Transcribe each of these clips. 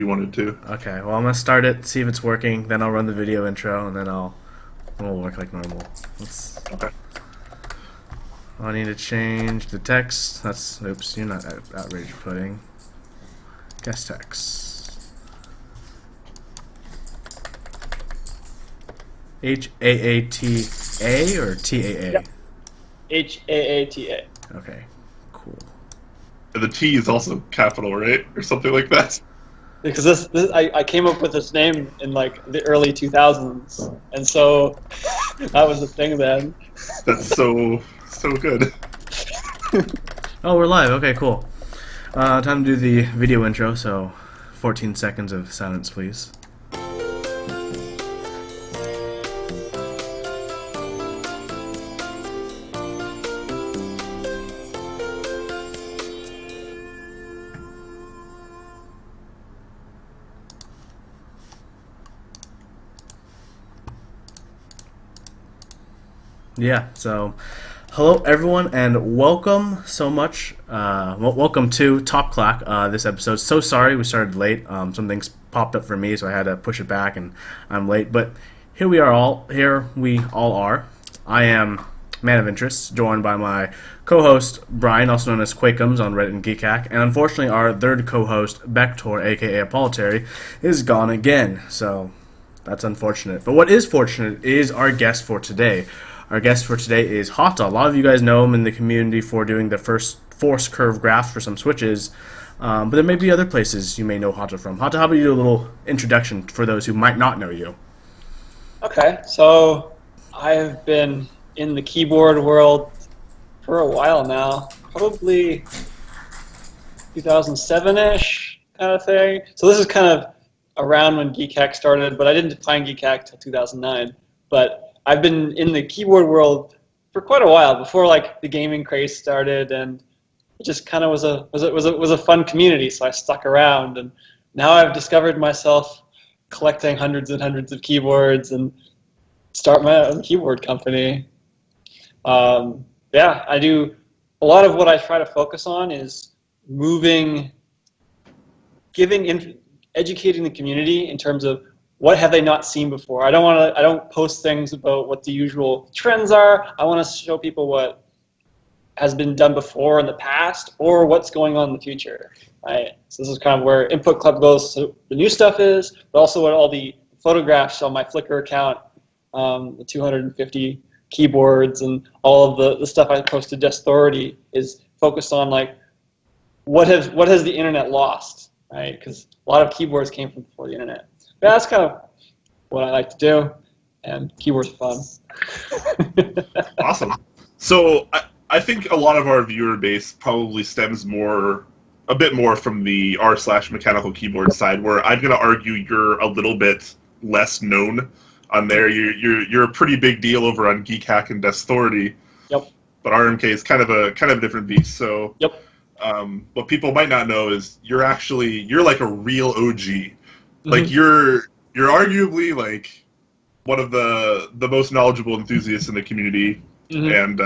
you wanted to. Okay, well I'm gonna start it, see if it's working, then I'll run the video intro, and then we'll work like normal. Let's. Okay. I need to change the text. Oops, you're not outrage pudding. Guest text. Haata or TAA? Yep. Haata. Okay, cool. The T is also capital, right? Or something like that. Because I came up with this name in like the early 2000s, and so that was the thing then. That's so good. Oh, we're live. Okay, cool. Time to do the video intro, so 14 seconds of silence, please. Yeah, so hello everyone and welcome so much. Welcome to Top Clack, this episode. So sorry we started late. Some things popped up for me, so I had to push it back and I'm late. But here we all are. I am Man of Interest, joined by my co-host Brian, also known as Quakums on Reddit and Keyclack. And unfortunately our third co-host, Bektor, aka Apolitary, is gone again. So that's unfortunate. But what is fortunate is our guest for today. Our guest for today is Haata. A lot of you guys know him in the community for doing the first force curve graphs for some switches, but there may be other places you may know Haata from. Haata, how about you do a little introduction for those who might not know you? Okay, so I have been in the keyboard world for a while now, probably 2007-ish kind of thing. So this is kind of around when Keyclack started, but I didn't find Keyclack till 2009. But I've been in the keyboard world for quite a while before like the gaming craze started, and it just kind of was a fun community. So I stuck around, and now I've discovered myself collecting hundreds and hundreds of keyboards and start my own keyboard company. Yeah, I do a lot of what I try to focus on is educating the community in terms of what have they not seen before. I don't post things about what the usual trends are. I want to show people what has been done before in the past or what's going on in the future. Right? So this is kind of where Input Club goes. So the new stuff is, but also what all the photographs on my Flickr account, the 250 keyboards and all of the stuff I posted to Authority is focused on like what has the internet lost, right? Because a lot of keyboards came from before the internet. Yeah, that's kind of what I like to do, and keyboards are fun. Awesome. So I think a lot of our viewer base probably stems a bit more from the r/mechanical keyboard side, where I'm going to argue you're a little bit less known on there. You're a pretty big deal over on Geekhack and Authority. Yep. But RMK is kind of a different beast. So yep. What people might not know is you're like a real OG. Like Mm-hmm. you're arguably like one of the most knowledgeable enthusiasts in the community, Mm-hmm. and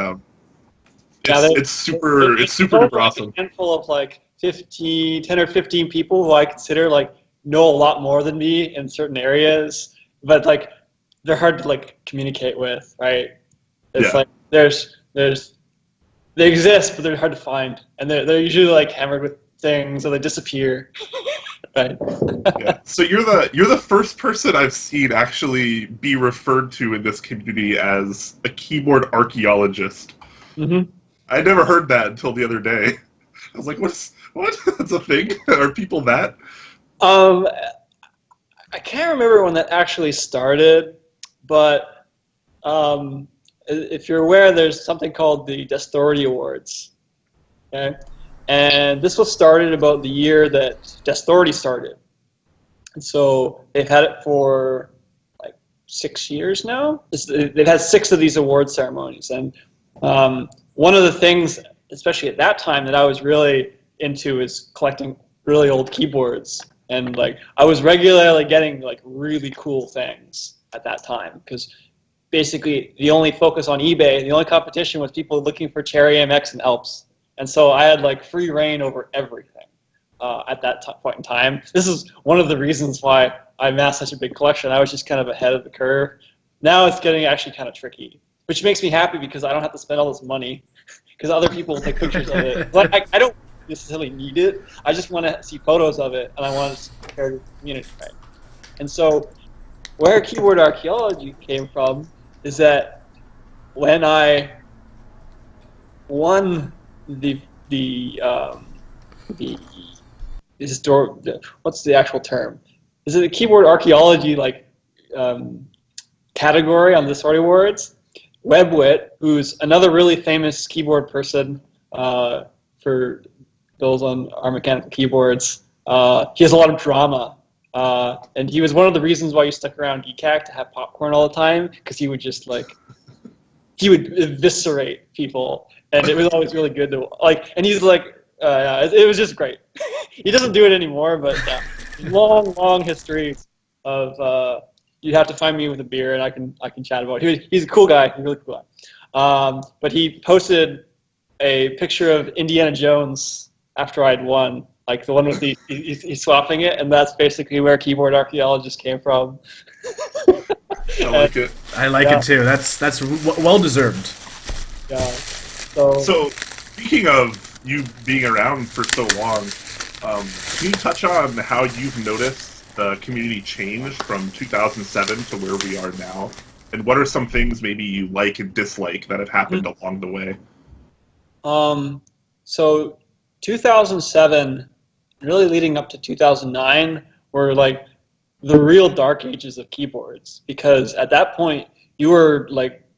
it's super duper awesome. A handful of like 10 or 15 people who I consider like know a lot more than me in certain areas, but like they're hard to like communicate with, right? It's like they exist, but they're hard to find, and they're usually like hammered with things, or they disappear. Right. Yeah. So you're the first person I've seen actually be referred to in this community as a keyboard archaeologist. Mm-hmm. I never heard that until the other day. I was like, what? That's a thing? Are people that? I can't remember when that actually started, but if you're aware, there's something called the Authority Awards. Okay. And this was started about the year that Authority started. And so they've had it for like 6 years now. They've had 6 of these award ceremonies. And one of the things, especially at that time, that I was really into is collecting really old keyboards. And like I was regularly getting like really cool things at that time, because basically the only focus on eBay, the only competition was people looking for Cherry MX and Alps. And so I had like free reign over everything. at that point in time. This is one of the reasons why I amassed such a big collection. I was just kind of ahead of the curve. Now it's getting actually kind of tricky, which makes me happy because I don't have to spend all this money because other people will take pictures of it. Like, I don't necessarily need it. I just want to see photos of it, and I want to share it with the community. Right? And so where keyboard archaeology came from is that when I won the what's the actual term? Is it a keyboard archaeology category on the Story Awards? Webwit, who's another really famous keyboard person for those on our mechanical keyboards, he has a lot of drama. And he was one of the reasons why you stuck around Keyclack to have popcorn all the time, because he would just he would eviscerate people, and it was always really good to and he's it was just great. He doesn't do it anymore, but long history of you have to find me with a beer and I can chat about it. He's a cool guy, a really cool guy. But he posted a picture of Indiana Jones after I'd won, like the one with he's swapping it, and that's basically where keyboard archaeologists came from. I like it. I like it too. That's well deserved. Yeah. So speaking of you being around for so long, can you touch on how you've noticed the community change from 2007 to where we are now? And what are some things maybe you like and dislike that have happened along the way? So 2007, really leading up to 2009, were like the real dark ages of keyboards, because at that point you were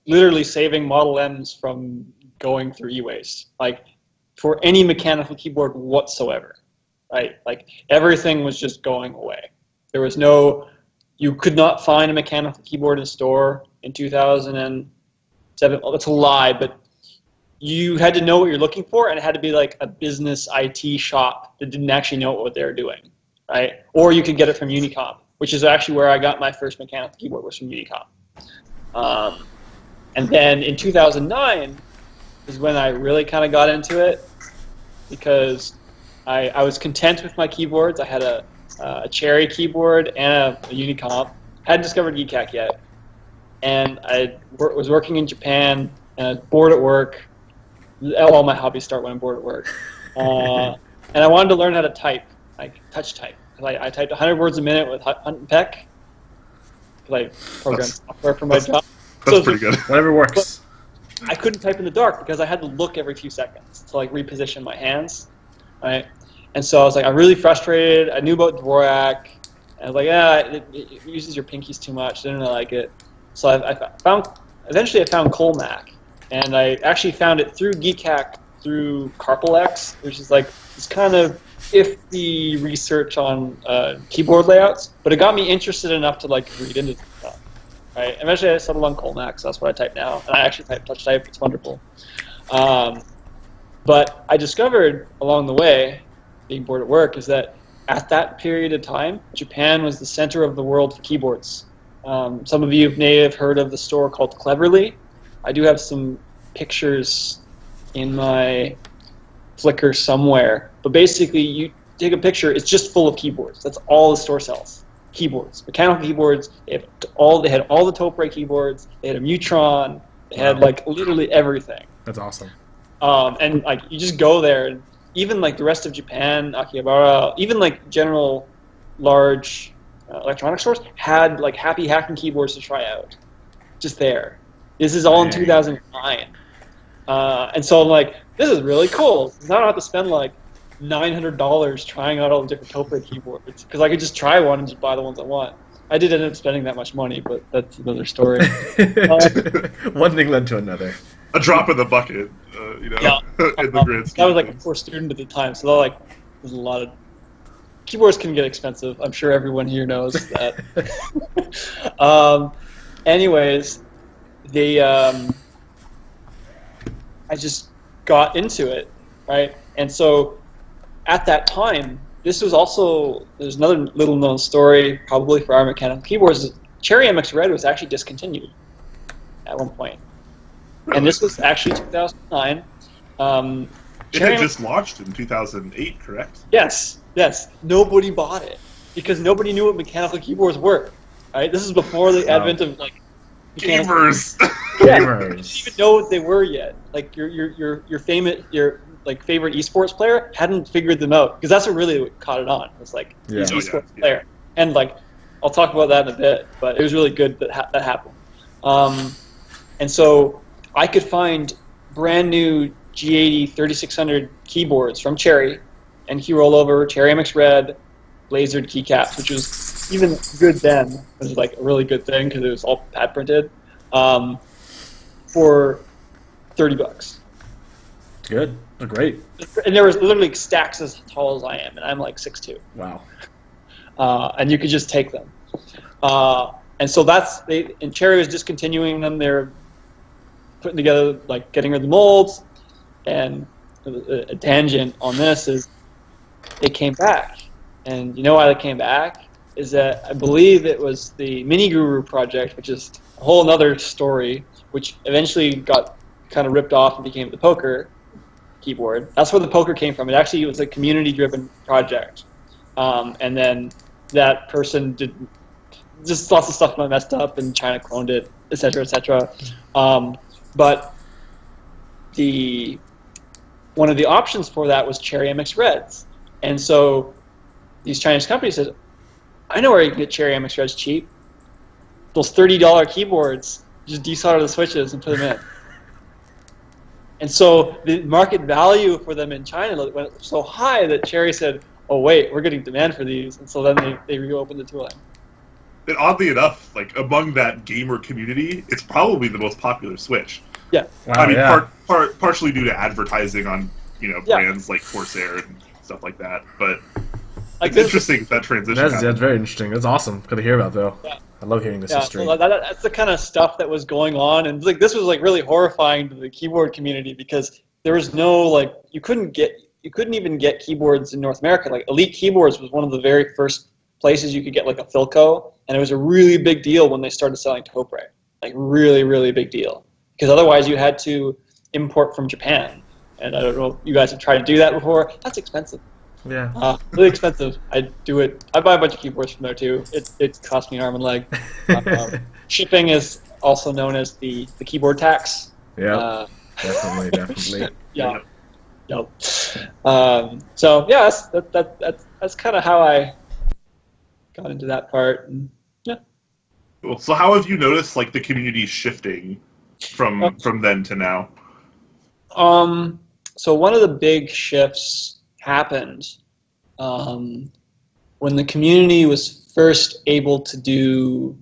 literally saving Model M's from going through e-waste, for any mechanical keyboard whatsoever, right? Everything was just going away. There was you could not find a mechanical keyboard in a store in 2007. Well, that's a lie, but you had to know what you're looking for, and it had to be a business IT shop that didn't actually know what they were doing, right? Or you could get it from Unicom, which is actually where I got my first mechanical keyboard, was from Unicom. And then in 2009 is when I really kind of got into it, because I was content with my keyboards. I had a Cherry keyboard and a Unicom. Hadn't discovered Keyclack yet, and I was working in Japan and I was bored at work. All my hobbies start when I'm bored at work. And I wanted to learn how to type, touch type. I typed 100 words a minute with Hunt and Peck, because I programmed software for my job. That's pretty good. Whatever works. I couldn't type in the dark because I had to look every few seconds to reposition my hands, right? And so I was I'm really frustrated. I knew about Dvorak, and I was it uses your pinkies too much. I didn't really like it. So eventually I found Colmac, and I actually found it through Geekhack through Carpalex, which is this kind of iffy research on keyboard layouts, but it got me interested enough to read into stuff. Right? Eventually I settled on Colmac, so that's what I type now, and I actually touch type. It's wonderful. But I discovered along the way, being bored at work, is that at that period of time, Japan was the center of the world for keyboards. Some of you may have heard of the store called Cleverly. I do have some pictures in my Flickr somewhere. But basically, you take a picture, it's just full of keyboards. That's all the store sells. Keyboards. Mechanical keyboards. They had all the Topre keyboards. They had a Mutron. They had literally everything. That's awesome. And you just go there, and even the rest of Japan, Akihabara, even general large electronic stores had happy hacking keyboards to try out. Just there. This is all in 2009. And so I'm this is really cool. I don't have to spend $900 trying out all the different Topre keyboards, because I could just try one and just buy the ones I want. I did end up spending that much money, but that's another story. One thing led to another. A drop in the bucket, in the grand scheme. I was a poor student at the time, so there's a lot of keyboards can get expensive. I'm sure everyone here knows that. Anyways, I just got into it, right? And so at that time, this was also, there's another little known story probably for our mechanical keyboards. Cherry MX Red was actually discontinued at one point. And this was actually 2009. It had just launched in 2008, correct? Yes. Yes, nobody bought it because nobody knew what mechanical keyboards were. Right? This is before the advent of like Gamers. Yeah, Gamers. you didn't even know what they were yet. Like your favorite esports player hadn't figured them out because that's what really caught it on. It's like he's an esports player, and like I'll talk about that in a bit. But it was really good that that happened. And so I could find brand new G80 3600 keyboards from Cherry and key rollover, Cherry MX Red, lasered keycaps, which was even good then. It was like a really good thing because it was all pad printed. For $30. Good. Oh, great. And there was literally stacks as tall as I am, and I'm like 6'2". Wow. And you could just take them. And so and Cherry was discontinuing them. They're putting together, like getting rid of the molds. And a tangent on this is they came back. And you know why they came back? Is that I believe it was the Mini Guru project, which is a whole other story, which eventually got kind of ripped off and became the poker keyboard. That's where the poker came from. It actually was a community-driven project. And then that person did just lots of stuff got messed up, and China cloned it, etc., etc. But one of the options for that was Cherry MX Reds. And so these Chinese companies said, I know where you can get Cherry MX Reds cheap. Those $30 keyboards, just desolder the switches and put them in. And so the market value for them in China went so high that Cherry said, oh wait, we're getting demand for these. And so then they reopened the tooling. And oddly enough, like among that gamer community, it's probably the most popular Switch. Yeah. Wow, I mean, yeah. partially due to advertising on brands like Corsair and stuff like that. But Like it's interesting that transition. That's very interesting. That's awesome. Good to hear about, though. Yeah. I love hearing this Yeah, history. so that's the kind of stuff that was going on, and like this was like really horrifying to the keyboard community because there was no you couldn't even get keyboards in North America. Like Elite Keyboards was one of the very first places you could get like a Philco, and it was a really big deal when they started selling Topre. Like really, really big deal because otherwise you had to import from Japan, and I don't know if you guys have tried to do that before. That's expensive. Yeah. Really expensive. I do it. I buy a bunch of keyboards from there too. It costs me an arm and leg. Shipping is also known as the keyboard tax. Yeah. Definitely. Yeah. Yep. So yeah, that's kind of how I got into that part. And, yeah. Cool. So how have you noticed like the community shifting from then to now? So one of the big shifts happened when the community was first able to do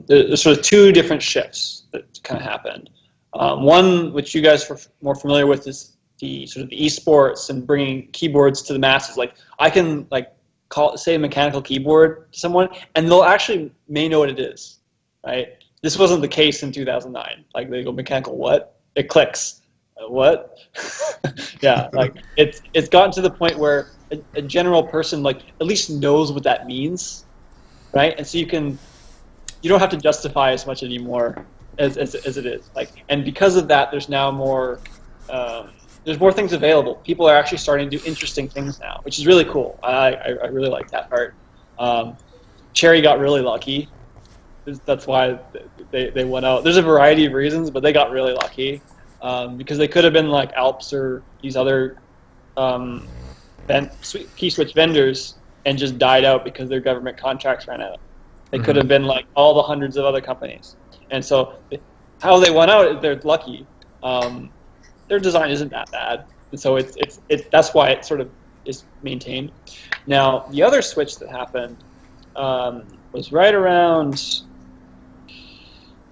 there's sort of two different shifts that kind of happened. One, which you guys are more familiar with, is the sort of the esports and bringing keyboards to the masses. Like I can say a mechanical keyboard to someone, and they'll actually may know what it is, right? This wasn't the case in 2009. Like they go, mechanical what? It clicks. What? Yeah, like it's gotten to the point where a general person at least knows what that means, right? And so you don't have to justify as much anymore as it is. And because of that, there's now more things available. People are actually starting to do interesting things now, which is really cool. I really like that part. Cherry got really lucky. That's why they went out. There's a variety of reasons, but they got really lucky. Because they could have been like Alps or these other key switch vendors and just died out because their government contracts ran out. They could have been like all the hundreds of other companies. And so how they went out, they're lucky. Their design isn't that bad. And so that's why it sort of is maintained. Now, the other switch that happened was right around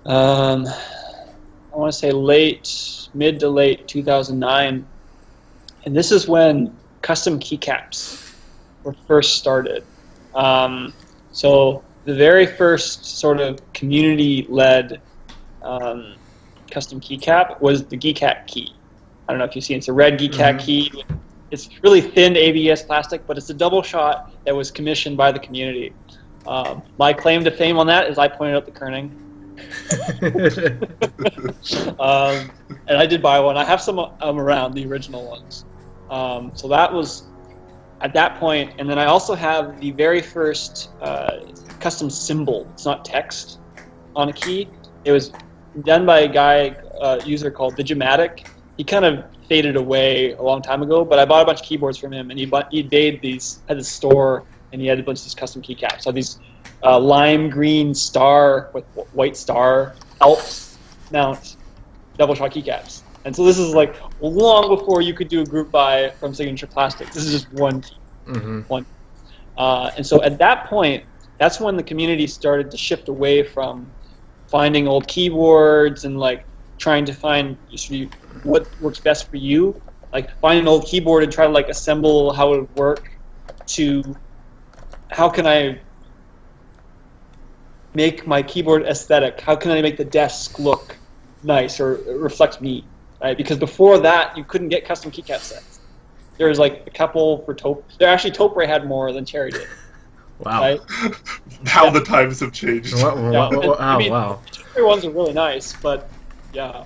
I want to say mid to late 2009, and this is when custom keycaps were first started. So the very first sort of community-led custom keycap was the Keyclack key. I don't know if you've seen it. It's a red Keyclack key. It's really thin ABS plastic, but it's a double shot that was commissioned by the community. My claim to fame on that is I pointed out the kerning. And I did buy one. I have some around, the original ones. So that was at that point, and then I also have the very first custom symbol. It's not text on a key. It was done by a guy, user called Digimatic. He kind of faded away a long time ago, but I bought a bunch of keyboards from him, and he made these, had this store, and he had a bunch of these custom keycaps. So these lime green star with white star Alps mount double shot keycaps. And so this is like long before you could do a group buy from Signature Plastics. This is just one key. One. And so at that point, that's when the community started to shift away from finding old keyboards and like trying to find what works best for you. Like find an old keyboard and try to like assemble how it would work to how can I make my keyboard aesthetic? How can I make the desk look nice or reflect me? Right? Because before that, you couldn't get custom keycap sets. There was like a couple for Taupe. Actually, Taupe had more than Cherry did. Wow. Right? How the times have changed. I mean, wow. the Cherry ones are really nice, but yeah.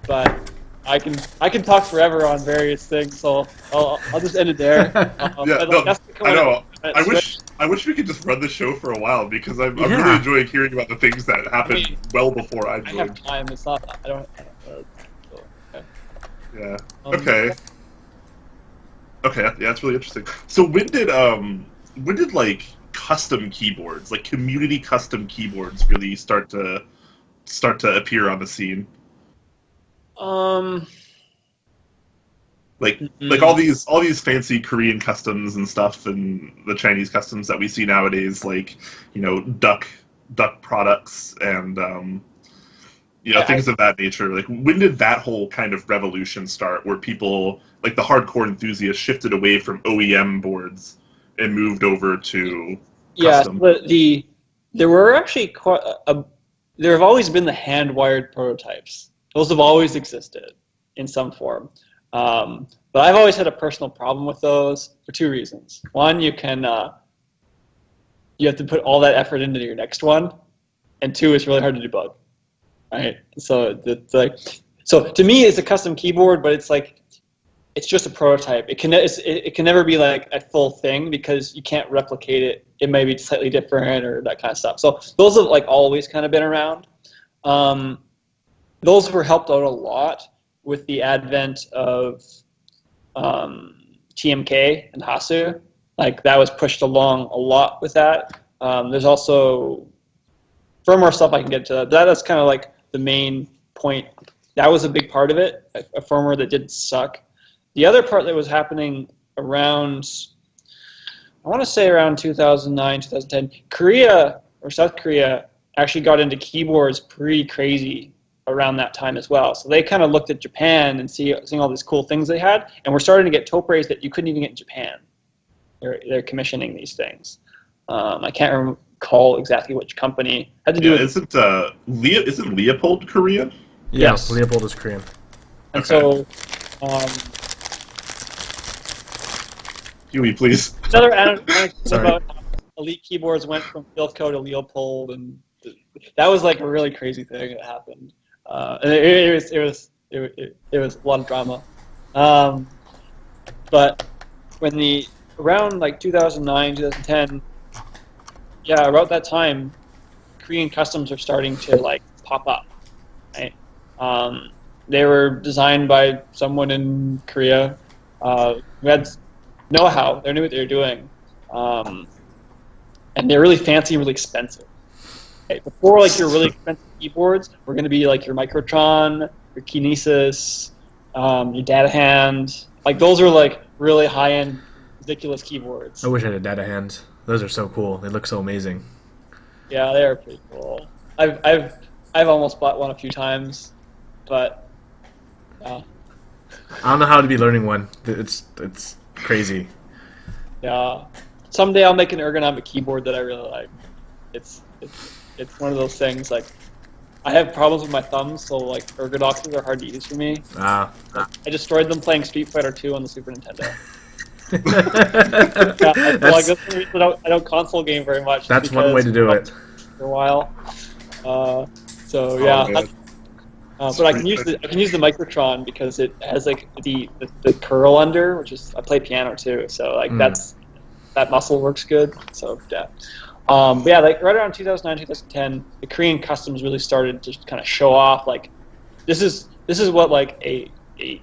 But I can talk forever on various things, so I'll just end it there. I know. I wish we could just run the show for a while because I'm really enjoying hearing about the things that happened well before I joined. I have time. It's not. I don't. Okay. Yeah. Okay. Okay. Yeah, that's really interesting. So when did like custom keyboards, like community custom keyboards, really start to appear on the scene? Like all these fancy Korean customs and stuff, and the Chinese customs that we see nowadays, like duck products and things of that nature. Like when did that whole kind of revolution start, where people like the hardcore enthusiasts shifted away from OEM boards and moved over to custom? But there were actually there have always been the hand-wired prototypes. Those have always existed in some form. But I've always had a personal problem with those for two reasons. One, you have to put all that effort into your next one, and two, it's really hard to debug. Right? So to me, it's a custom keyboard, but it's just a prototype. It can never be like a full thing because you can't replicate it. It may be slightly different or that kind of stuff. So those have like always kind of been around. Those were helped out a lot with the advent of GMK and Haata. Like that was pushed along a lot with that. There's also firmware stuff I can get to. That's kind of like the main point. That was a big part of it, a firmware that didn't suck. The other part that was happening around, I want to say around 2009, 2010, Korea or South Korea actually got into keyboards pretty crazy around that time as well. So they kind of looked at Japan and seeing all these cool things they had, and we're starting to get Taupes that you couldn't even get in Japan. They're commissioning these things. I can't recall exactly which company. Had to do with, isn't Leopold Korean? Yeah, yes. Leopold is Korean. And so Huey, please. Another anecdote about how Elite keyboards went from Philco to Leopold, and that was like a really crazy thing that happened. And it was a lot of drama. But when around like 2009, 2010, yeah, about that time, Korean customs are starting to like pop up. Right? They were designed by someone in Korea who had know-how. They knew what they were doing, and they're really fancy and really expensive. Right? Before, like your really expensive keyboards, were going to be like your Microtron, your Kinesis, your Data Hand. Like those are like really high-end, ridiculous keyboards. I wish I had a Data Hand. Those are so cool. They look so amazing. Yeah, they are pretty cool. I've almost bought one a few times, but I don't know how to be learning one. It's crazy. Yeah, someday I'll make an ergonomic keyboard that I really like. It's one of those things. Like I have problems with my thumbs, so like ergodoxes are hard to use for me. I destroyed them playing Street Fighter 2 on the Super Nintendo. That's the reason I don't console game very much. That's one way to do it. For a while. So But I can use the microtron because it has like the curl under, which is I play piano too, so like that muscle works good. So yeah. But yeah, like right around 2009, 2010, the Korean customs really started to kind of show off like this is what like a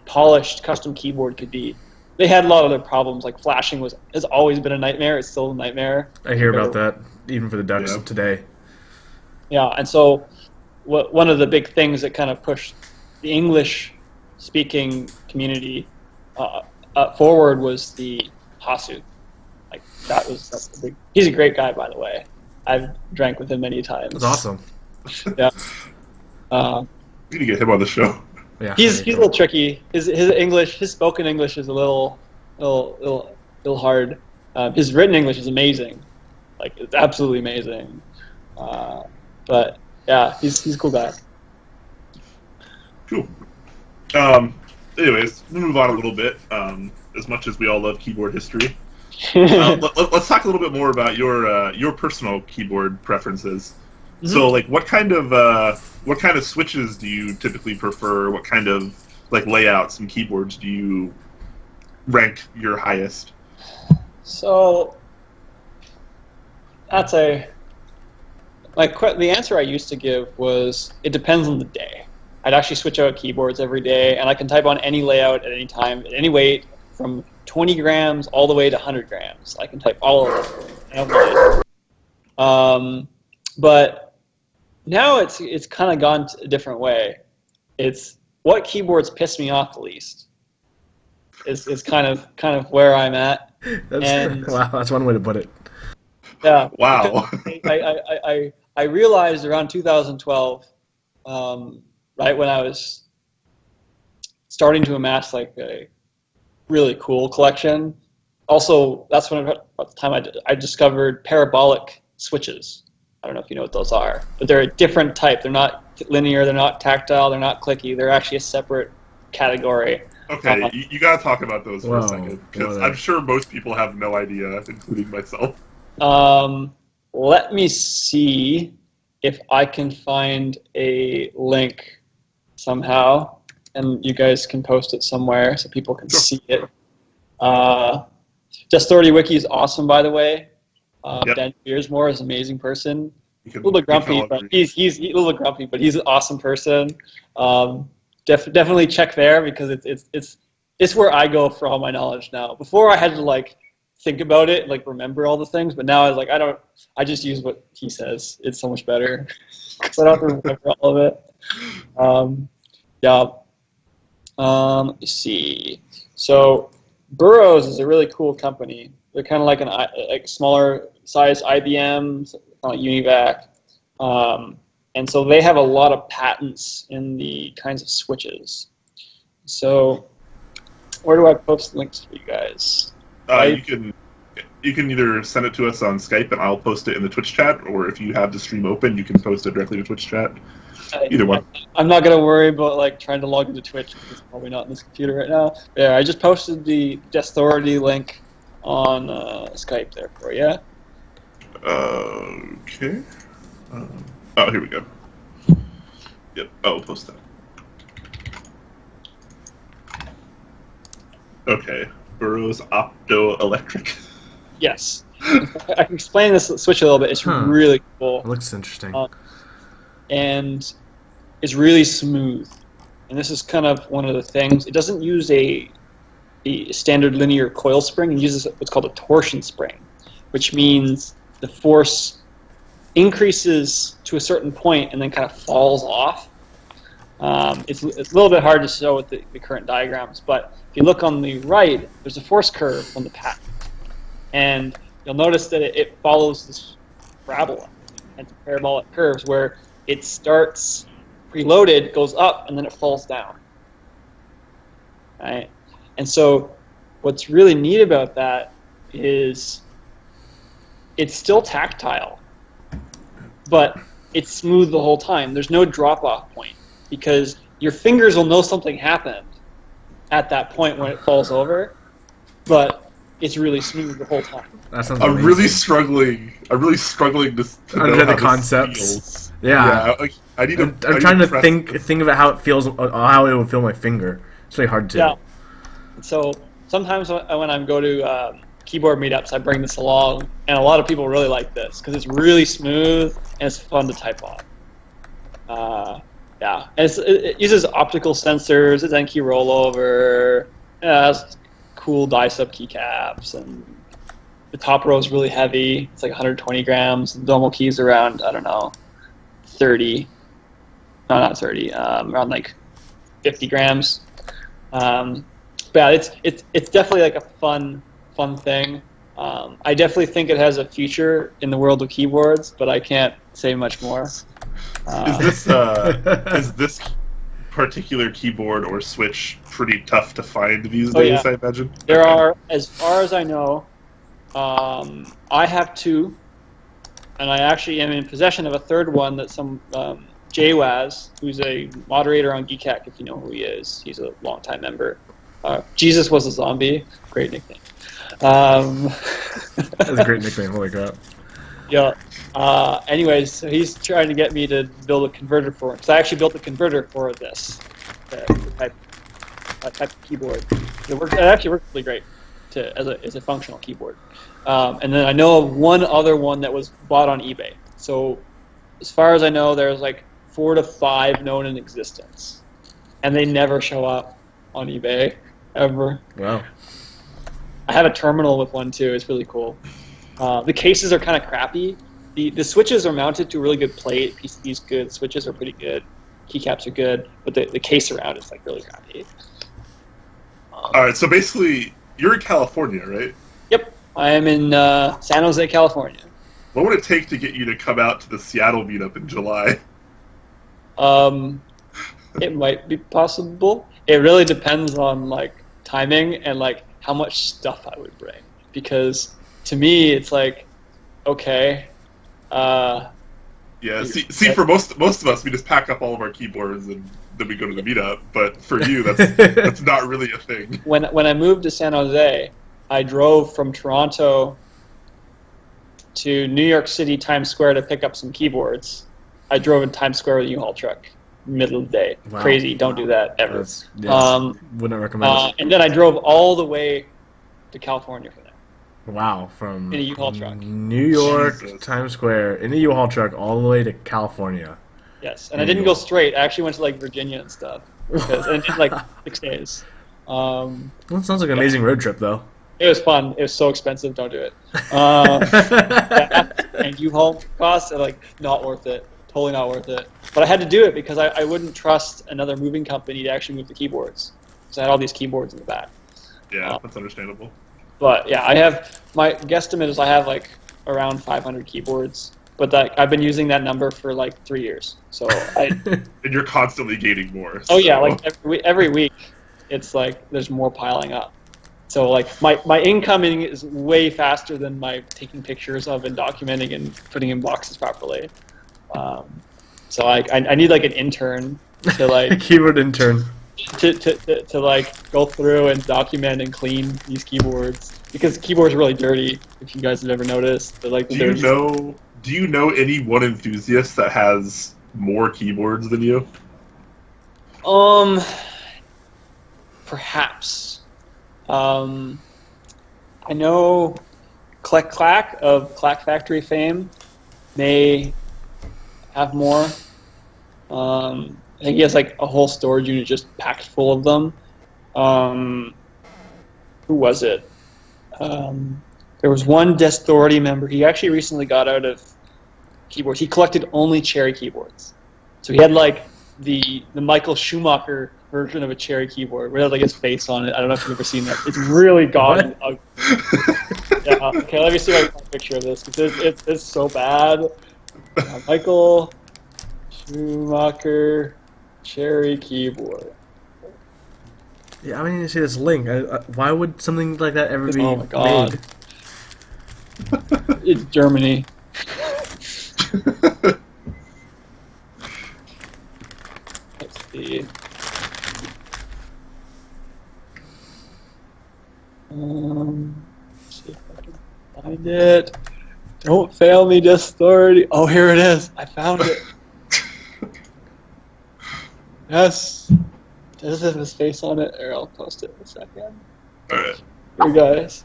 polished custom keyboard could be. They had a lot of other problems, like flashing has always been a nightmare. It's still a nightmare. I hear about that, even for the Ducks today. Yeah, and so one of the big things that kind of pushed the English-speaking community forward was the Hasu. Like that's the big. He's a great guy, by the way. I've drank with him many times. That's awesome. Yeah. We need to get him on the show. Yeah. He's a little tricky. His English, his spoken English is a little hard. His written English is amazing. Like it's absolutely amazing. But yeah, he's a cool guy. Cool. Anyways, we'll move on a little bit. As much as we all love keyboard history, let's talk a little bit more about your personal keyboard preferences. Mm-hmm. So, like, what kind of switches do you typically prefer? What kind of like layouts and keyboards do you rank your highest? So that's the answer I used to give was it depends on the day. I'd actually switch out keyboards every day, and I can type on any layout at any time, at any weight, from 20 grams all the way to 100 grams. I can type all of them. But now it's kind of gone a different way. It's what keyboards piss me off the least. Is kind of where I'm at. Wow, that's one way to put it. Yeah. Wow. I realized around 2012, right when I was starting to amass like a really cool collection. Also, that's when at the time I discovered parabolic switches. I don't know if you know what those are, but they're a different type. They're not linear, they're not tactile, they're not clicky. They're actually a separate category. Okay, you got to talk about those for a second, because I'm sure most people have no idea, including myself. Let me see if I can find a link somehow, and you guys can post it somewhere so people can see it. Just 30 Wiki is awesome, by the way. Dan Beersmore is an amazing person. A little bit grumpy, but he's a little grumpy, but he's an awesome person. Definitely check there because it's where I go for all my knowledge now. Before I had to like think about it, like remember all the things, but now I just use what he says. It's so much better because I don't have to remember all of it. Let me see. So Burroughs is a really cool company. They're kind of like like smaller size IBM, kind of like UNIVAC. And so they have a lot of patents in the kinds of switches. So where do I post links for you guys? You can either send it to us on Skype and I'll post it in the Twitch chat, or if you have the stream open, you can post it directly to Twitch chat. Either one. I'm not going to worry about like trying to log into Twitch because it's probably not in this computer right now. Yeah, I just posted the Authority link on Skype there for you. Okay. Here we go. Yep, I'll post that. Okay, Burroughs Optoelectric. Yes. I can explain this switch a little bit. It's really cool. It looks interesting. And it's really smooth. And this is kind of one of the things. It doesn't use a standard linear coil spring. It uses what's called a torsion spring, which means the force increases to a certain point and then kind of falls off. It's a little bit hard to show with the current diagrams, but if you look on the right, there's a force curve on the patent. And you'll notice that it follows this parabola and parabolic curves where it starts preloaded, goes up, and then it falls down. Right? And so what's really neat about that is it's still tactile, but it's smooth the whole time. There's no drop-off point because your fingers will know something happened at that point when it falls over, but it's really smooth the whole time. That sounds I'm amazing. really struggling to under know the how concepts. this feels. Yeah. I need to. I'm trying to think about how it feels, how it would feel on my finger. It's really hard to. Yeah. So sometimes when I go to keyboard meetups, I bring this along, and a lot of people really like this because it's really smooth and it's fun to type on. Yeah, and it uses optical sensors, it's N-key rollover, it has cool die-sub keycaps, and the top row is really heavy. It's like 120 grams. The normal key's around, I don't know, 30. No, not 30. Around like 50 grams. But yeah, it's definitely like a fun thing. I definitely think it has a future in the world of keyboards, but I can't say much more. Is this particular keyboard or switch pretty tough to find these days? Yeah. I imagine there are, as far as I know, I have two, and I actually am in possession of a third one that some JWaz, who's a moderator on Keyclack, if you know who he is. He's a longtime member. Jesus was a zombie. Great nickname. That's a great nickname. Holy crap. Yeah. Anyways, so he's trying to get me to build a converter for him. Because I actually built a converter for this type of keyboard. It actually works really great as a functional keyboard. And then I know of one other one that was bought on eBay. So as far as I know, there's like 4 to 5 known in existence. And they never show up on eBay, ever. Wow. I have a terminal with one too. It's really cool. The cases are kind of crappy. The switches are mounted to a really good plate. PCB's good. Switches are pretty good. Keycaps are good. But the case around is like really crappy. All right, so basically, you're in California, right? Yep. I am in San Jose, California. What would it take to get you to come out to the Seattle meetup in July? It might be possible. It really depends on like timing and like how much stuff I would bring. Because to me, it's like, okay. Yeah. See, for most of us, we just pack up all of our keyboards and then we go to the meetup. But for you, that's not really a thing. When I moved to San Jose, I drove from Toronto to New York City Times Square to pick up some keyboards. I drove in Times Square with a U-Haul truck, middle of the day. Wow. Crazy, don't do that ever. Wouldn't recommend it. And then I drove all the way to California for that. Wow, from In a U-Haul truck. New York, Jesus. Times Square, in a U-Haul truck, all the way to California. Yes, and I didn't go straight. I actually went to like Virginia and stuff. And it did like 6 days. Well, it sounds like an amazing road trip, though. It was fun. It was so expensive. Don't do it. And U-Haul costs are like not worth it. Totally not worth it. But I had to do it because I wouldn't trust another moving company to actually move the keyboards. Because I had all these keyboards in the back. Yeah, that's understandable. But yeah, I have my guesstimate is I have like around 500 keyboards. But I've been using that number for like 3 years. So And you're constantly gaining more. Oh yeah, like every week, it's like there's more piling up. So like my incoming is way faster than my taking pictures of and documenting and putting in boxes properly. So I need like an intern to like keyboard intern to like go through and document and clean these keyboards because keyboards are really dirty. If you guys have ever noticed, they're like Do you know any one enthusiast that has more keyboards than you? Perhaps. I know Clack of Clack Factory fame may have more. I think he has like a whole storage unit just packed full of them. Who was it? There was one Desauthority member. He actually recently got out of keyboards. He collected only Cherry keyboards. So he had like the Michael Schumacher version of a Cherry keyboard where it had like his face on it. I don't know if you've ever seen that. It's really gaudy. Yeah, okay, let me see if I can find a picture of this because it's so bad. Michael Schumacher Cherry keyboard. Yeah, I need to see this link. Why would something like that ever be Oh my god. made? It's Germany. Let's see. Let's see if I can find it. Don't fail me, Desauthority. Oh, here it is. I found it. Yes. Does it have his face on it? Or I'll post it in a second. All right. Here, guys.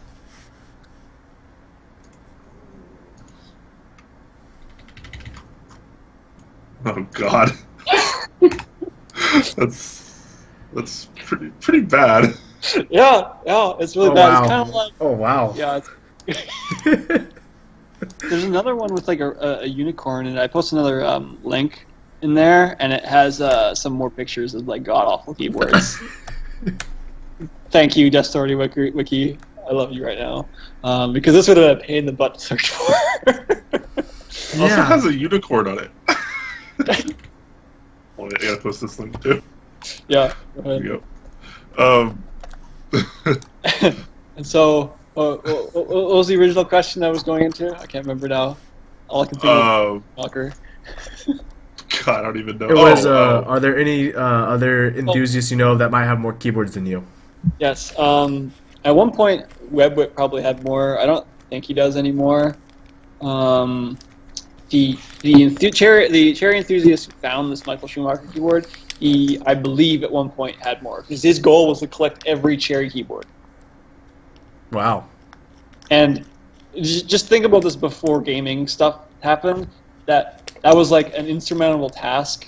Oh God. That's pretty bad. Yeah, it's really Oh, bad. wow. It's kind of like, Oh wow. yeah. There's another one with like a unicorn, and I post another link in there, and it has some more pictures of like god awful keyboards. Thank you, Death Story Wiki. I love you right now, because this would have been a pain in the butt to search for. Also has a unicorn on it. Well, I gotta post this link too. Yeah. There you go. And so, what was the original question I was going into? I can't remember now. All I can think of is Walker. God, I don't even know. It was. Are there any other enthusiasts you know of that might have more keyboards than you? Yes. At one point, WebWit probably had more. I don't think he does anymore. The cherry enthusiast who found this Michael Schumacher keyboard, he, I believe, at one point had more, because his goal was to collect every cherry keyboard. Wow. And just think about this before gaming stuff happened. That was like an insurmountable task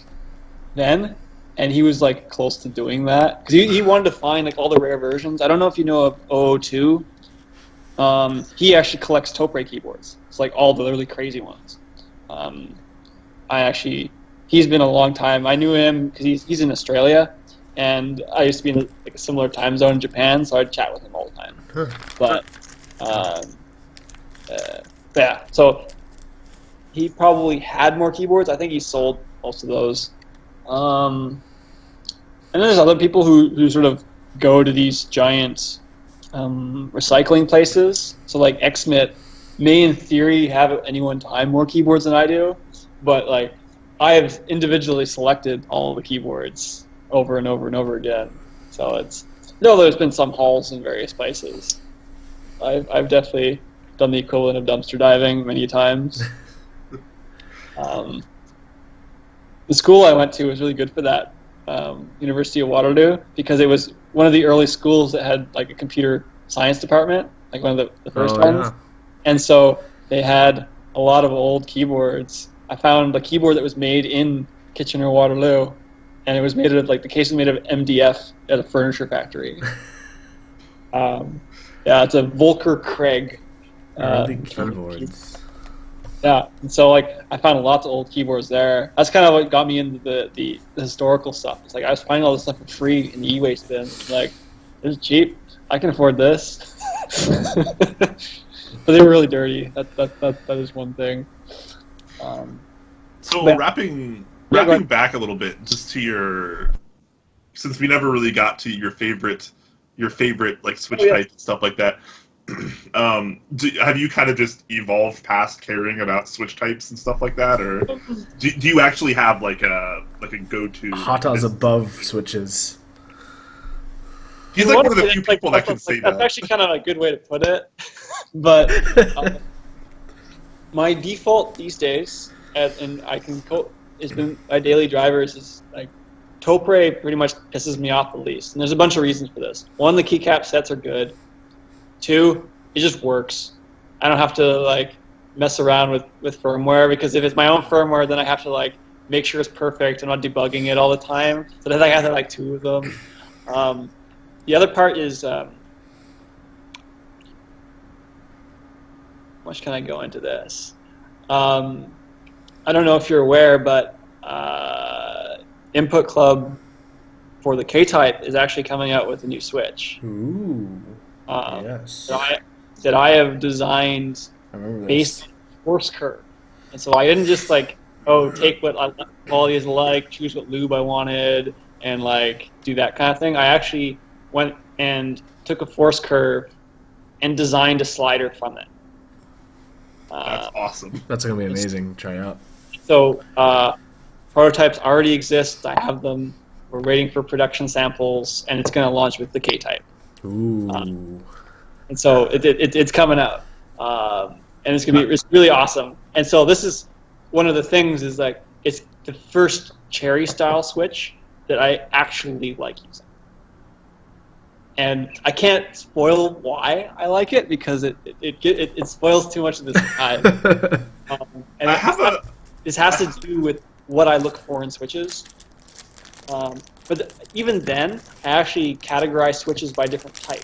then, and he was like close to doing that because he wanted to find like all the rare versions. I don't know if you know of 002. He actually collects Topre keyboards. It's like all the really crazy ones. He's been a long time. I knew him because he's in Australia, and I used to be in like a similar time zone in Japan, so I'd chat with him all the time. Huh. But yeah, so he probably had more keyboards. I think he sold most of those. And then there's other people who sort of go to these giant recycling places. So like XMIT may in theory have at any one time more keyboards than I do, but like I have individually selected all the keyboards over and over and over again. So there's been some hauls in various places. I've definitely done the equivalent of dumpster diving many times. The school I went to was really good for that, University of Waterloo, because it was one of the early schools that had like a computer science department, like one of the first ones. Yeah. And so they had a lot of old keyboards. I found a keyboard that was made in Kitchener-Waterloo, and it was made of, like, the case was made of MDF at a furniture factory. Yeah, it's a Volker Craig. Early keyboards. Yeah, and so, like, I found lots of old keyboards there. That's kind of what got me into the historical stuff. It's like I was finding all this stuff for free in the e-waste bin. Like, this is cheap. I can afford this. But they were really dirty. That is one thing. So but, wrapping back a little bit, just to since we never really got to your favorite like switch type and stuff like that. Have you kind of just evolved past caring about switch types and stuff like that, or do you actually have like a go-to? Haata is above switches. He's like one of the few people that can say that. That's actually kind of a good way to put it. But my default these days, and I can it's been my daily drivers is like Topre pretty much pisses me off the least, and there's a bunch of reasons for this. One, the keycap sets are good. Two, it just works. I don't have to like mess around with firmware, because if it's my own firmware, then I have to like make sure it's perfect. I'm not debugging it all the time. So then I have to like two of them. The other part is how much can I go into this? I don't know if you're aware, but Input Club for the K-Type is actually coming out with a new switch. Ooh. Yes. That I have designed based on force curve. And so I didn't just like, take what quality is like, choose what lube I wanted, and like do that kind of thing. I actually went and took a force curve and designed a slider from it. That's awesome. That's going to be amazing. Try out. So prototypes already exist. I have them. We're waiting for production samples, and it's going to launch with the K-Type. Ooh. And so it's coming out, and it's gonna be really awesome. And so this is one of the things is like it's the first cherry style switch that I actually like using. And I can't spoil why I like it because it spoils too much of this vibe. This has to do with what I look for in switches. But even then, I actually categorize switches by different type.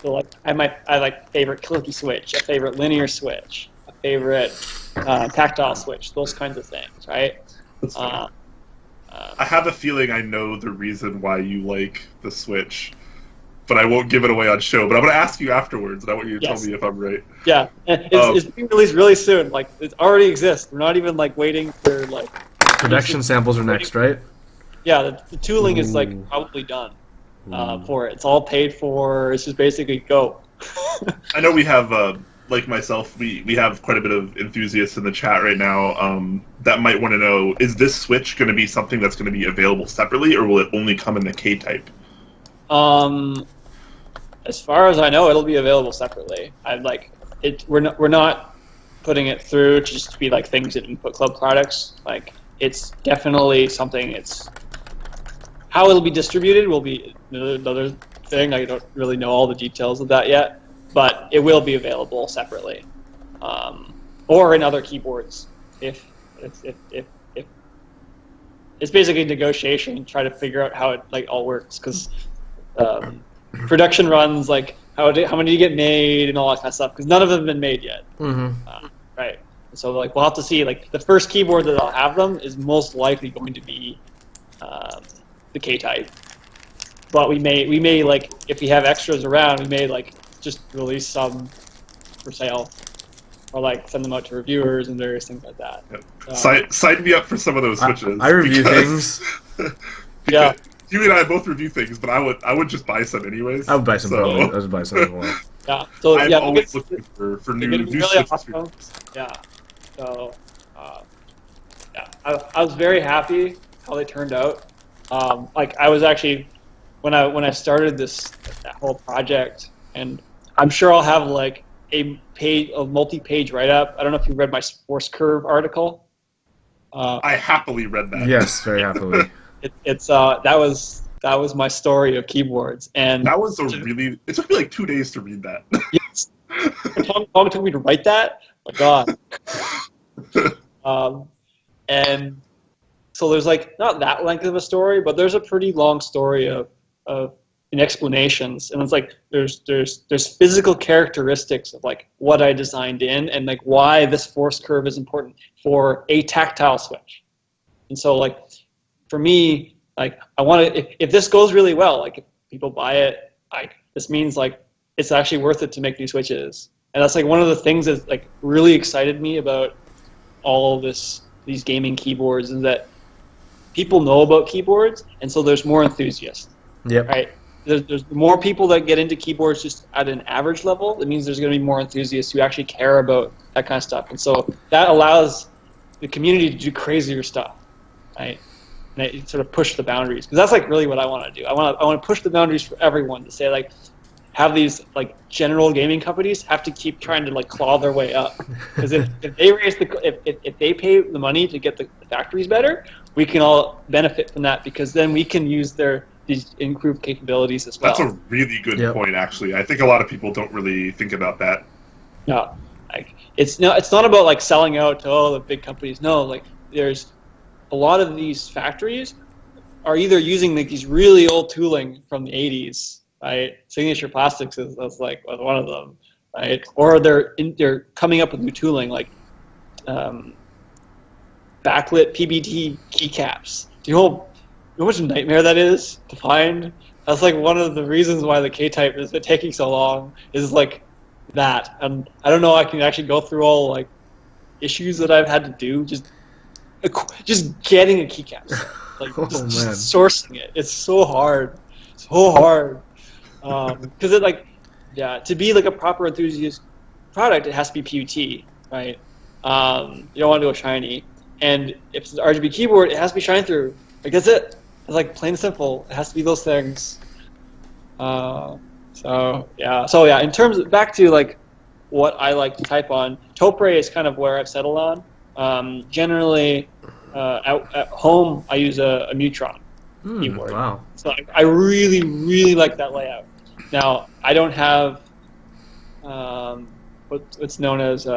So like I like favorite clicky switch, a favorite linear switch, a favorite tactile switch, those kinds of things, right? I have a feeling I know the reason why you like the Switch, but I won't give it away on show. But I'm going to ask you afterwards, and I want you to tell me if I'm right. Yeah, it's being released really soon. Like, it already exists. We're not even like waiting for like production samples are next, right? Yeah, the tooling is like probably done for it. It's all paid for. It's just basically go. I know we have. Like myself, we have quite a bit of enthusiasts in the chat right now that might want to know, is this Switch going to be something that's going to be available separately, or will it only come in the K-type? As far as I know, it'll be available separately. We're not putting it through to just be like things in Input Club products. Like, it's definitely something. It's how it'll be distributed will be another thing. I don't really know all the details of that yet. But it will be available separately, or in other keyboards. If it's basically negotiation, try to figure out how it like all works, because production runs, like how many do you get made and all that kind of stuff, because none of them have been made yet. Right. So like we'll have to see. Like the first keyboard that I'll have them is most likely going to be the K-type, but we may like if we have extras around, we may like just release some for sale, or like send them out to reviewers and various things like that. Yep. Sign me up for some of those switches. I review things. Yeah, you and I both review things, but I would just buy some anyways. I would buy some. I would buy some as well. Yeah. So I'm always looking for new really switches. awesome. Yeah. So yeah, I was very happy how they turned out. Like I was actually when I started that whole project, and I'm sure I'll have like a multi-page write-up. I don't know if you read my force curve article. I happily read that. Yes, very happily. That was my story of keyboards, and that was it took me like 2 days to read that. Yes. How long it took me to write that? Oh my God. And so there's like not that length of a story, but there's a pretty long story of in explanations, and it's like there's physical characteristics of like what I designed in, and like why this force curve is important for a tactile switch. And so like for me, like I want to if this goes really well, like if people buy it, like this means like it's actually worth it to make these switches. And that's like one of the things that like really excited me about all these gaming keyboards, is that people know about keyboards, and so there's more enthusiasts. Yep. Right. There's more people that get into keyboards just at an average level. That means there's going to be more enthusiasts who actually care about that kind of stuff, and so that allows the community to do crazier stuff, right? And it sort of push the boundaries, because that's like really what I want to do. I want to push the boundaries for everyone, to say like have these like general gaming companies have to keep trying to like claw their way up, because if they raise if they pay the money to get the factories better, we can all benefit from that, because then we can use these improved capabilities as well. That's a really good point, actually. I think a lot of people don't really think about that. No, like it's not about like selling out to all the big companies. No, like there's a lot of these factories are either using like these really old tooling from the 80s, right? Signature Plastics is like one of them, right? Or they're coming up with new tooling like backlit PBT keycaps. Do you know how much nightmare that is to find? That's like one of the reasons why the K-type has been taking so long, is like that. And I don't know, I can actually go through all like issues that I've had to do just getting a keycap, like just sourcing it. It's so hard, because it like to be like a proper enthusiast product, it has to be PUT, right? You don't want to go shiny, and if it's an RGB keyboard, it has to be shine through. Like that's it. It's like plain and simple. It has to be those things. So yeah. In terms of, back to like what I like to type on, Topre is kind of where I've settled on. Generally, at home I use a Mutron, keyboard. Wow. So I really, really like that layout. Now, I don't have what's known as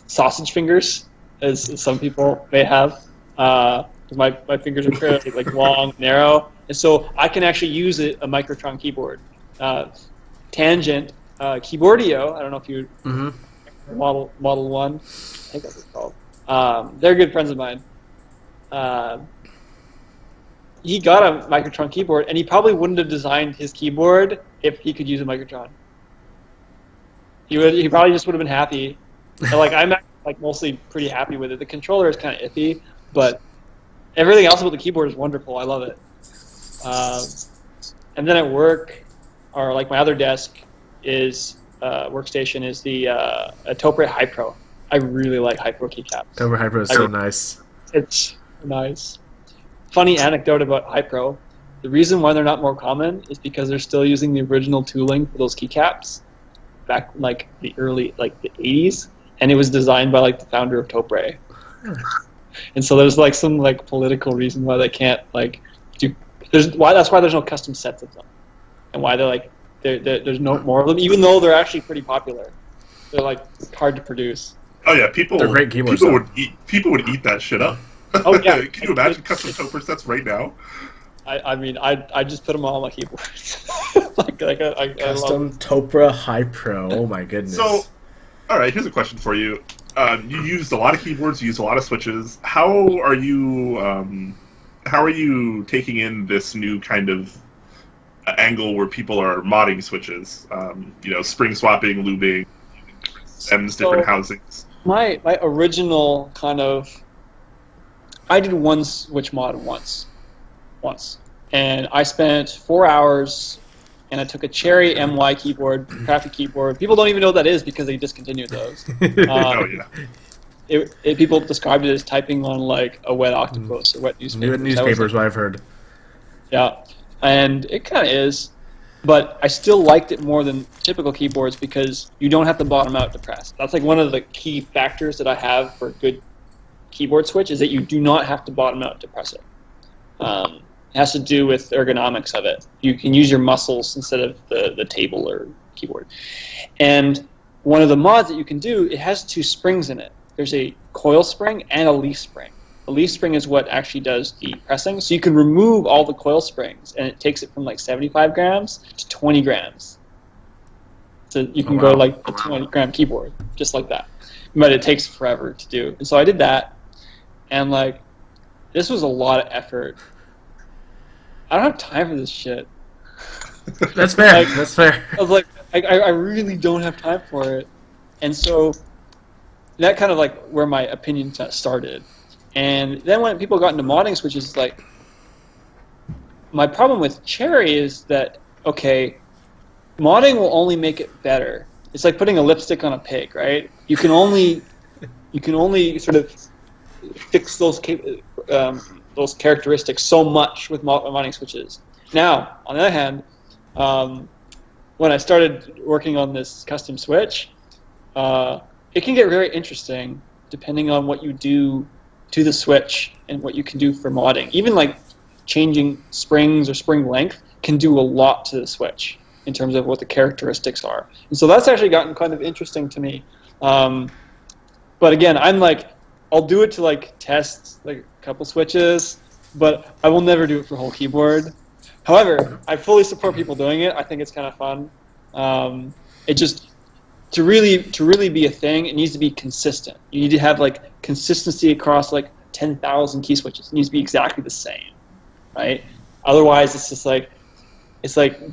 sausage fingers, as some people may have. My fingers are fairly like long, narrow, and so I can actually use a Microtron keyboard. Tangent Keyboardio. I don't know if you Model 1. I think that's what it's called. They're good friends of mine. He got a Microtron keyboard, and he probably wouldn't have designed his keyboard if he could use a Microtron. He probably just would have been happy. And, like, I'm like mostly pretty happy with it. The controller is kind of iffy, but everything else about the keyboard is wonderful. I love it. And then at work, or like my other desk is workstation is the Topre Hypro. I really like Hypro keycaps. Topre Hypro is so nice. It's nice. Funny anecdote about Hypro. The reason why they're not more common is because they're still using the original tooling for those keycaps back in like the early, like the 80s, and it was designed by like the founder of Topre. And so there's like some like political reason why they can't like do. That's why there's no custom sets of them, and why they're like there's no more of them, even though they're actually pretty popular. They're like hard to produce. Oh yeah, they're great keyboards. People would eat that shit up. Oh yeah, can you imagine custom Topre sets right now? I mean, I just put them all on my keyboard. Custom Topre Hypro. Oh my goodness. So, all right, here's a question for you. You used a lot of keyboards. You used a lot of switches. How are you taking in this new kind of angle where people are modding switches? Spring swapping, lubing, stems, different housings. My original kind of, I did one switch mod once, and I spent 4 hours, and I took a Cherry MY keyboard, crafty keyboard. People don't even know what that is because they discontinued those. Oh yeah. People described it as typing on like a wet octopus or wet newspaper. Newspapers, what I've heard. Yeah, and it kind of is, but I still liked it more than typical keyboards because you don't have to bottom out to press. That's like one of the key factors that I have for a good keyboard switch is that you do not have to bottom out to press it. It has to do with ergonomics of it. You can use your muscles instead of the table or keyboard. And one of the mods that you can do, it has 2 springs in it. There's a coil spring and a leaf spring. The leaf spring is what actually does the pressing. So you can remove all the coil springs, and it takes it from like 75 grams to 20 grams. So you can go like a 20-gram keyboard, just like that. But it takes forever to do. And so I did that, and like, this was a lot of effort. I don't have time for this shit. That's fair. That's fair. I was like, I really don't have time for it. And so that kind of like where my opinion started. And then when people got into modding switches, it's like, my problem with Cherry is that, okay, modding will only make it better. It's like putting a lipstick on a pig, right? You can only sort of fix those characteristics so much with modding switches. Now, on the other hand, when I started working on this custom switch, it can get very interesting depending on what you do to the switch and what you can do for modding. Even like changing springs or spring length can do a lot to the switch in terms of what the characteristics are. And so that's actually gotten kind of interesting to me. But again, I'm like, I'll do it to like test like a couple switches, but I will never do it for whole keyboard. However, I fully support people doing it. I think it's kind of fun. It just to really be a thing, it needs to be consistent. You need to have like consistency across like 10,000 key switches. It needs to be exactly the same, right? Otherwise, it's just like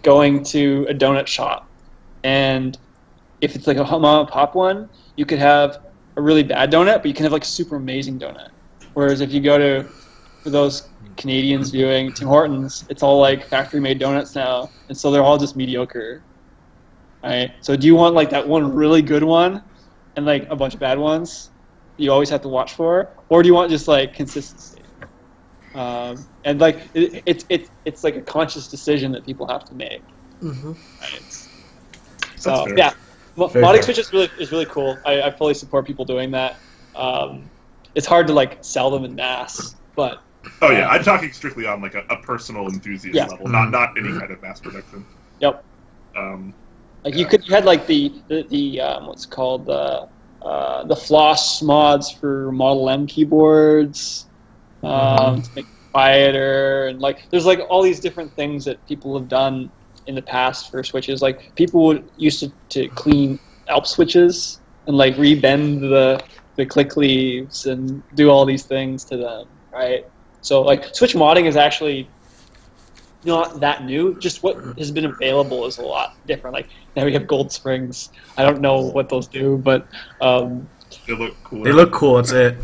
going to a donut shop, and if it's like a mom and pop one, you could have a really bad donut, but you can have like a super amazing donut. Whereas if you go to, for those Canadians viewing, Tim Hortons, it's all like factory-made donuts now, and so they're all just mediocre. Right? So do you want like that one really good one and like a bunch of bad ones you always have to watch for, or do you want just like consistency? And like it's like a conscious decision that people have to make. Mm-hmm. Right? So yeah, modding switch is really cool. I fully support people doing that. It's hard to like sell them in mass, but Oh yeah, I'm talking strictly on like a personal enthusiast Yeah. level, not any kind of mass production. Yep. Like you had like the what's called the floss mods for Model M keyboards to make it quieter, and like there's like all these different things that people have done in the past for switches. Like people used to clean ALP switches and like rebend the click leaves and do all these things to them, right? So like switch modding is actually not that new. Just what has been available is a lot different. Like now we have gold springs. I don't know what those do, but They look cool. They look cool. That's it.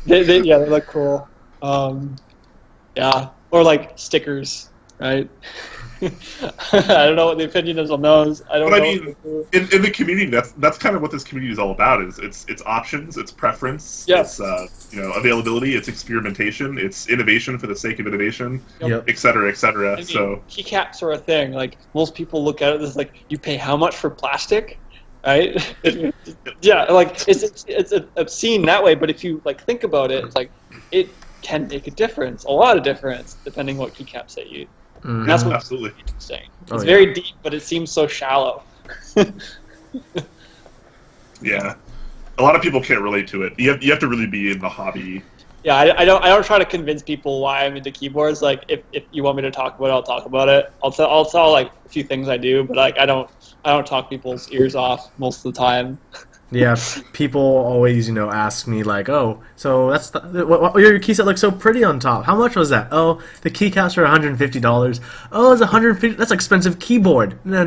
they look cool. Yeah, or like stickers, right? I don't know what the opinion is on those. I don't But I know. mean, in the community, that's kind of what this community is all about. Is it's options, it's preference, Yes. it's availability, it's experimentation, it's innovation for the sake of innovation, Yep. et cetera, et cetera. I mean, So keycaps are a thing. Like most people look at it as like you pay how much for plastic, right? Yeah, like it's obscene that way. But if you like think about it, it's like it can make a difference, a lot of difference, depending what keycaps they use. And that's what's absolutely. interesting. Oh, It's yeah. very deep, but it seems so shallow. Yeah, a lot of people can't relate to it. You have to really be in the hobby. Yeah, I don't try to convince people why I'm into keyboards. Like, if you want me to talk about it, I'll talk about it. I'll tell like a few things I do, but like I don't talk people's ears off most of the time. Yeah, people always, ask me like, "Oh, so that's your key set looks so pretty on top. How much was that?" "Oh, the keycaps are $150." "Oh, it's $150. That's an expensive keyboard." No,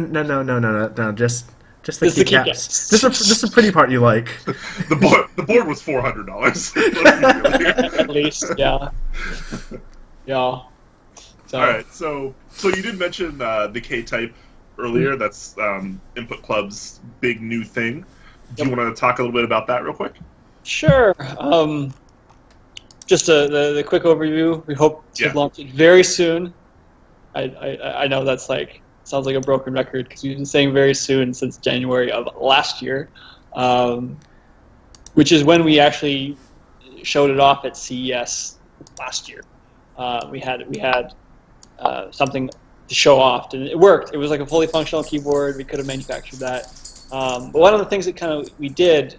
just the Just the keycaps. keycaps. Just the pretty part you like. The board was $400. At least, yeah. Yeah. So, All right, so you did mention the K-type earlier. That's Input Club's big new thing. Do you want to talk a little bit about that real quick? Sure. Just the quick overview. We hope to Yeah. launch it very soon. I know that's like sounds like a broken record because we've been saying very soon since January of last year, which is when we actually showed it off at CES last year. We had something to show off, and it worked. It was like a fully functional keyboard. We could have manufactured that. But one of the things that we did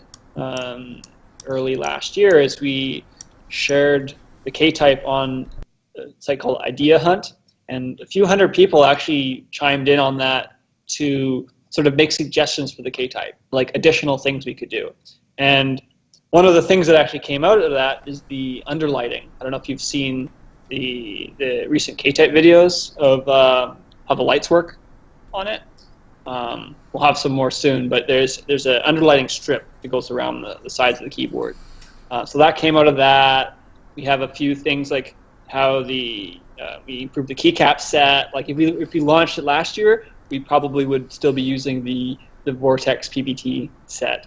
early last year is we shared the K-type on a site called Idea Hunt, and a few hundred people actually chimed in on that to sort of make suggestions for the K-type, like additional things we could do. And one of the things that actually came out of that is the underlighting. I don't know if you've seen the recent K-type videos of how the lights work on it. We'll have some more soon, but there's an underlighting strip that goes around the sides of the keyboard. So that came out of that. We have a few things like how we improved the keycap set. Like if we launched it last year, we probably would still be using the Vortex PBT set.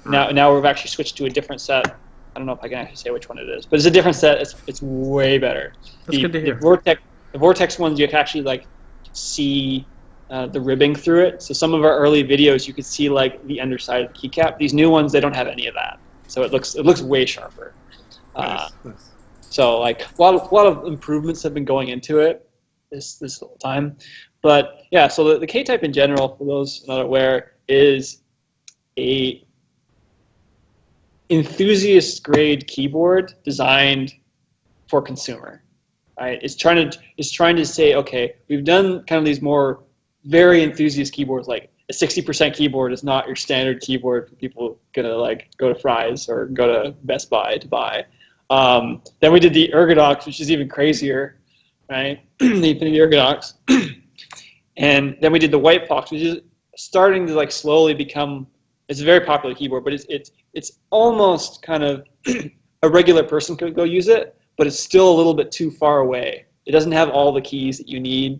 Now we've actually switched to a different set. I don't know if I can actually say which one it is, but it's a different set. It's way better. That's good to hear. The Vortex ones you can actually like see the ribbing through it. So some of our early videos you could see like the underside of the keycap. These new ones, they don't have any of that. So it looks way sharper. Nice. So like a lot of improvements have been going into it this whole time. But yeah, so the K-type in general, for those not aware, is a enthusiast grade keyboard designed for consumer. Right? It's trying to say, okay, we've done kind of these more very enthusiast keyboards, like a 60% keyboard is not your standard keyboard for people gonna like go to Fry's or go to Best Buy to buy. Then we did the Ergodox, which is even crazier, right? The Infinity Ergodox. And then we did the White Fox, which is starting to like slowly become, it's a very popular keyboard, but it's almost kind of a regular person could go use it, but it's still a little bit too far away. It doesn't have all the keys that you need.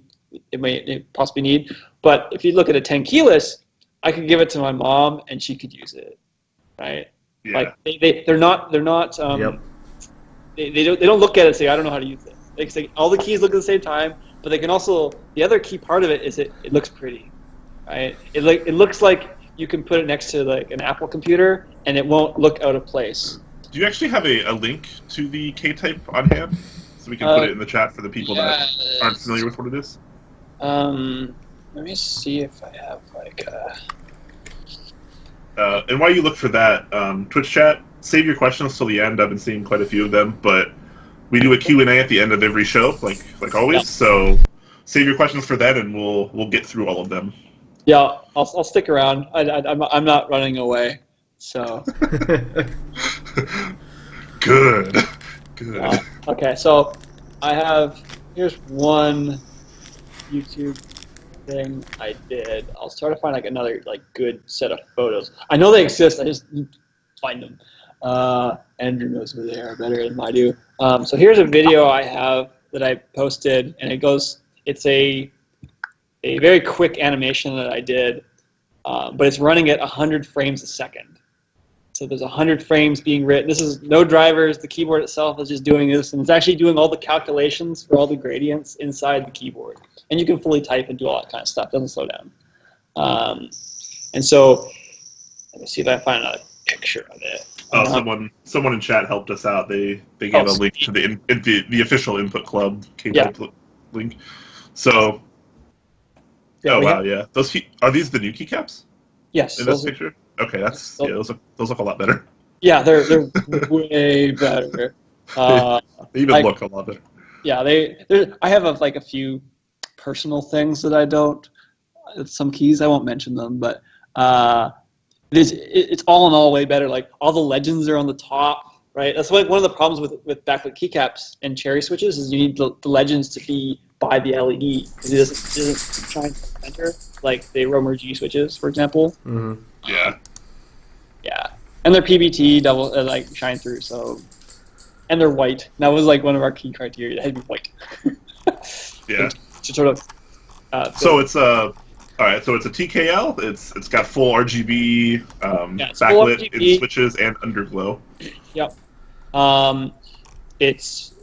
It possibly need, but if you look at a 10 keyless, I could give it to my mom and she could use it, right? Yeah. Like they're not Yep. they don't look at it and say I don't know how to use it. They say all the keys look at the same time, but they can also, the other key part of it is it looks pretty, right? It looks like you can put it next to like an Apple computer and it won't look out of place. Do you actually have a link to the K-type on hand? so we can put it in the chat for the people that aren't familiar with what it is? Let me see if I have like and while you look for that, Twitch chat, save your questions till the end. I've been seeing quite a few of them, but we do a Q&A at the end of every show, like always. Yeah. So save your questions for that, and we'll get through all of them. Yeah, I'll stick around. I'm not running away. So. Good. Okay, so here's one YouTube thing I did. I'll try to find like another like good set of photos. I know they exist. I just need to find them. Andrew knows where they are better than I do. So here's a video I have that I posted, and it's a very quick animation that I did, but it's running at 100 frames a second. So there's 100 frames being written. This is no drivers. The keyboard itself is just doing this, and it's actually doing all the calculations for all the gradients inside the keyboard. And you can fully type and do all that kind of stuff. It doesn't slow down. And so let me see if I can find another picture of it. Someone in chat helped us out. They gave a link to the official Input Club link. So, yeah. Are these the new keycaps? Yes. In this picture. Okay, those look a lot better. Yeah, they're way better. They even look a lot better. Yeah, I have a few personal things that I don't. Some keys I won't mention them, but it's all in all way better. Like all the legends are on the top, right? That's one of the problems with backlit keycaps and cherry switches is you need the legends to be by the LED because it doesn't shine to the center like the Romer G switches, for example. Mm-hmm. Yeah, and they're PBT double shine through. So, and they're white. That was like one of our key criteria. It had to be white. Yeah. To sort of. So it's all right. So it's a TKL. It's got full RGB backlit in switches and underglow. Yep. It's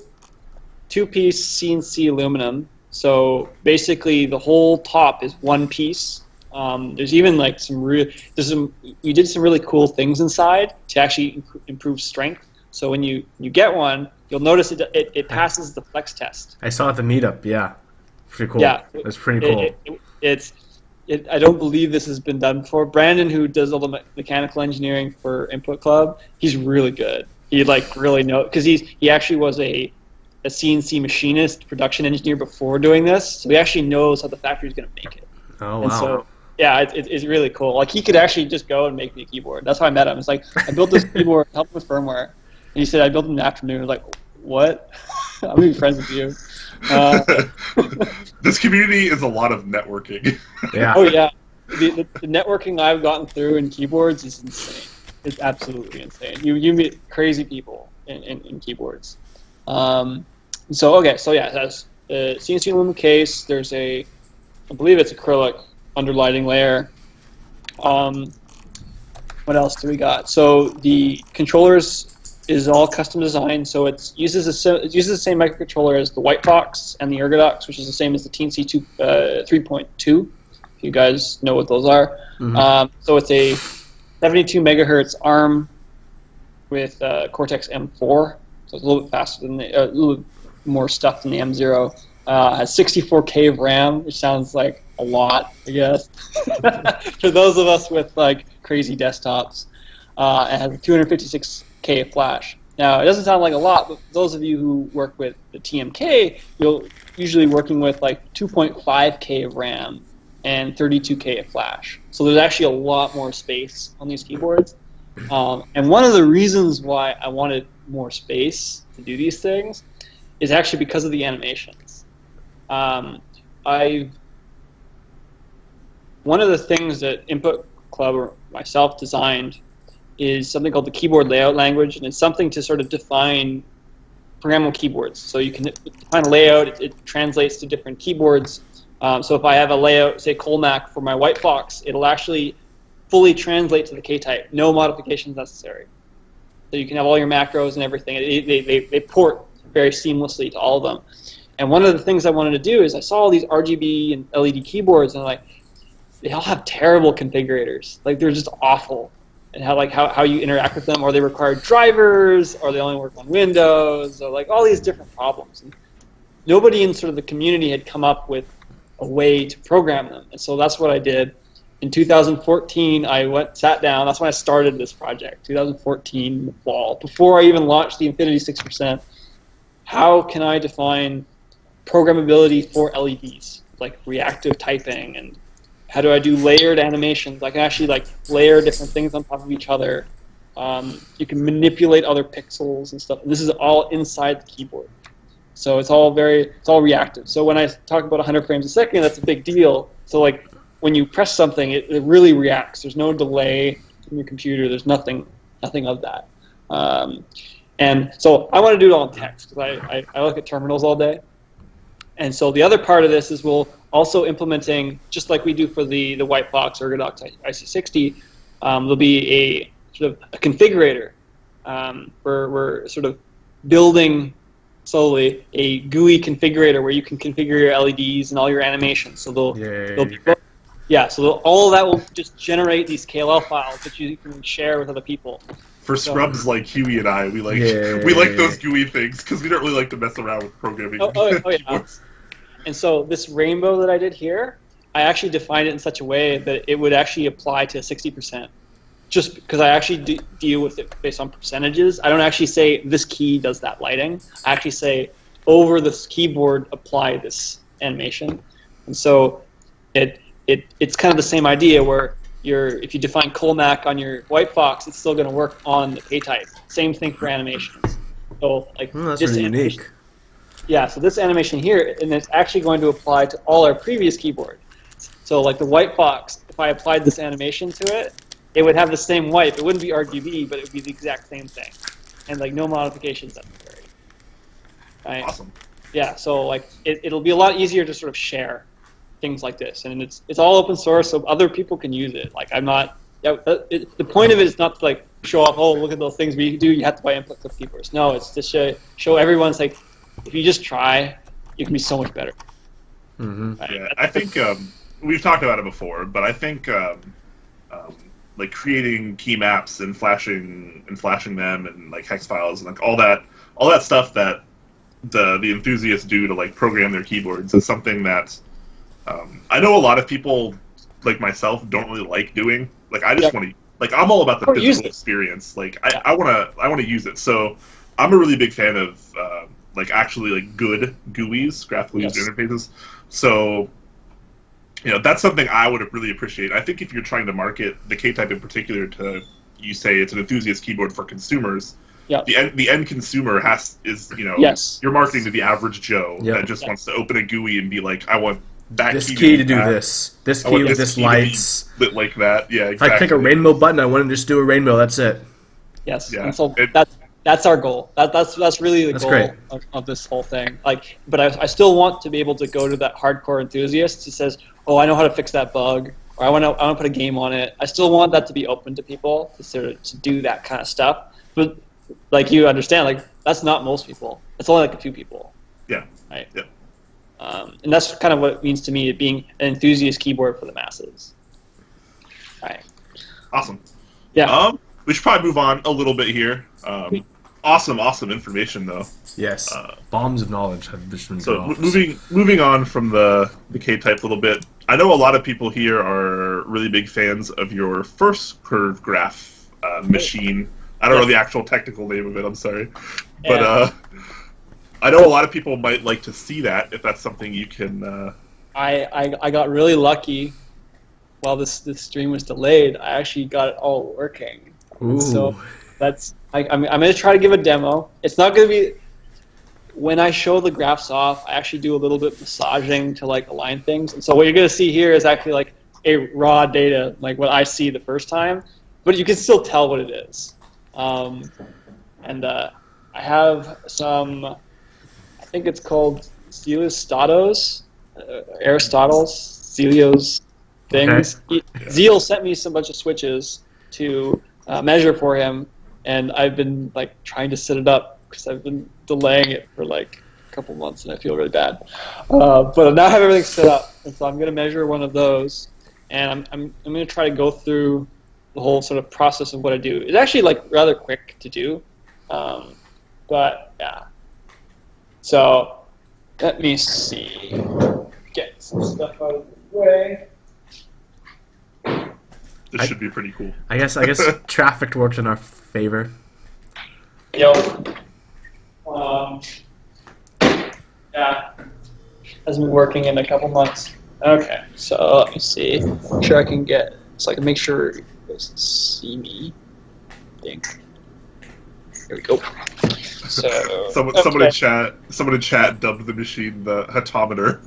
2-piece CNC aluminum. So basically, the whole top is one piece. There's even like you did some really cool things inside to actually improve strength. So when you get one, you'll notice it passes the flex test. I saw it at the meetup. Yeah, pretty cool. Yeah, it's pretty cool. I don't believe this has been done before. Brandon, who does all the mechanical engineering for Input Club, he's really good. He really knows because he actually was a CNC machinist, production engineer before doing this, so he actually knows how the factory's going to make it. Oh wow! And so, yeah, it's really cool. Like he could actually just go and make me a keyboard. That's how I met him. It's like I built this keyboard, helped with firmware, and he said I built it in the afternoon. I was like, what? I'm gonna be friends with you. This community is a lot of networking. Yeah. Oh yeah, the networking I've gotten through in keyboards is insane. It's absolutely insane. You meet crazy people in keyboards. So yeah, it has a CNC aluminum case. There's I believe it's acrylic underlighting layer. What else do we got? So the controllers is all custom designed. So it uses the same microcontroller as the White Fox and the Ergodox, which is the same as the TNC 3.2. If you guys know what those are. Mm-hmm. So it's a 72 megahertz ARM with Cortex M4. So it's a little bit faster than a little more stuff than the M0. Has 64K of RAM, which sounds like a lot, I guess, for those of us with like crazy desktops. It has 256K of flash. Now, it doesn't sound like a lot, but those of you who work with the TMK, you'll usually working with like 2.5K of RAM and 32K of flash. So there's actually a lot more space on these keyboards. And one of the reasons why I wanted more space to do these things is actually because of the animations. One of the things that Input Club or myself designed is something called the keyboard layout language, and it's something to sort of define programmable keyboards. So you can define a layout, it translates to different keyboards. So if I have a layout, say Colmac for my White Fox, it'll actually fully translate to the K-type, no modifications necessary. So you can have all your macros and everything. They port very seamlessly to all of them. And one of the things I wanted to do is I saw all these RGB and LED keyboards, and they all have terrible configurators. Like they're just awful. and how you interact with them. Or they require drivers, or they only work on Windows, or like all these different problems. And nobody in sort of the community had come up with a way to program them, and so that's what I did. In 2014, I sat down. That's when I started this project. 2014, in the fall, before I even launched the Infinity 6%. How can I define programmability for LEDs, like reactive typing, and how do I do layered animations? I can actually like layer different things on top of each other. You can manipulate other pixels and stuff. This is all inside the keyboard, so it's all reactive. So when I talk about 100 frames a second, that's a big deal. So like when you press something, it really reacts. There's no delay in your computer. There's nothing of that. And so I want to do it all in text because I look at terminals all day. And so the other part of this is we'll also implementing, just like we do for the white box Ergodox IC60, there'll be a sort of a configurator. We're sort of building slowly a GUI configurator where you can configure your LEDs and all your animations. So they'll be, all of that will just generate these KLL files that you can share with other people. For scrubs like Huey and I, we like those GUI things because we don't really like to mess around with programming. Yeah. And so this rainbow that I did here, I actually defined it in such a way that it would actually apply to 60%. Just because I actually deal with it based on percentages. I don't actually say this key does that lighting. I actually say over this keyboard apply this animation. And so it's kind of the same idea where if you define Colmac on your white box, it's still going to work on the K-type. Same thing for animations. So like that's this really unique. Yeah, so this animation here, and it's actually going to apply to all our previous keyboard. So like the white box, if I applied this animation to it, it would have the same wipe. It wouldn't be RGB, but it would be the exact same thing, and like no modifications necessary. Right? Awesome. Yeah, so like it'll be a lot easier to sort of share things like this, and it's all open source, so other people can use it. Like I'm not. The point of it is not to like show off. Oh, look at those things we do. You have to buy input clip keyboards. No, it's to show everyone's like, if you just try, you can be so much better. Mm-hmm. Right? Yeah, I think we've talked about it before, but I think like creating key maps and flashing them and like hex files and like all that stuff that the enthusiasts do to like program their keyboards is something that I know a lot of people like myself don't really like doing. Like I just want to like I'm all about the physical experience. Like I want to use it. So I'm a really big fan of like actually like good GUIs, graphical user interfaces. So that's something I would really appreciate. I think if you're trying to market the K-type in particular to, you say it's an enthusiast keyboard for consumers, the end consumer you're marketing to the average Joe that just wants to open a GUI and be like, I want that this key to do this. This key with this lights. Lit like that. Yeah, exactly. If I click a rainbow button, I want to just do a rainbow. That's it. Yes. Yeah. And so that's our goal. That's really the goal of this whole thing. Like, but I still want to be able to go to that hardcore enthusiast who says, "Oh, I know how to fix that bug," or "I want to put a game on it." I still want that to be open to people to do that kind of stuff. But like you understand, like that's not most people. It's only like a few people. Yeah. Right. Yeah. And that's kind of what it means to me, being an enthusiast keyboard for the masses. Right. Awesome. Yeah. We should probably move on a little bit here. Awesome information though. Yes. Bombs of knowledge have just been dropped. Moving on from the K-type a little bit. I know a lot of people here are really big fans of your first curve graph machine. I don't know the actual technical name of it. I'm sorry, but I know a lot of people might like to see that if that's something you can. I got really lucky. While this stream was delayed, I actually got it all working. Ooh. So that's I'm going to try to give a demo. It's not going to be when I show the graphs off. I actually do a little bit massaging to like align things. And so what you're going to see here is actually like a raw data, like what I see the first time, but you can still tell what it is. I have some. I think it's called Stelios Aristotle's Stelios things. Okay. Zeal sent me some bunch of switches to measure for him, and I've been like trying to set it up because I've been delaying it for like a couple months, and I feel really bad. But now I have everything set up, and so I'm going to measure one of those, and I'm going to try to go through whole sort of process of what I do. It's actually like rather quick to do, but yeah. So let me see. Get some stuff out of the way. This should be pretty cool. I guess traffic worked in our favor. Yo. Yeah. Hasn't been working in a couple months. Okay, so let me see. Make sure I can get, so I can make sure you guys see me. I think. Here we go. So someone in chat dubbed the machine the Hatometer.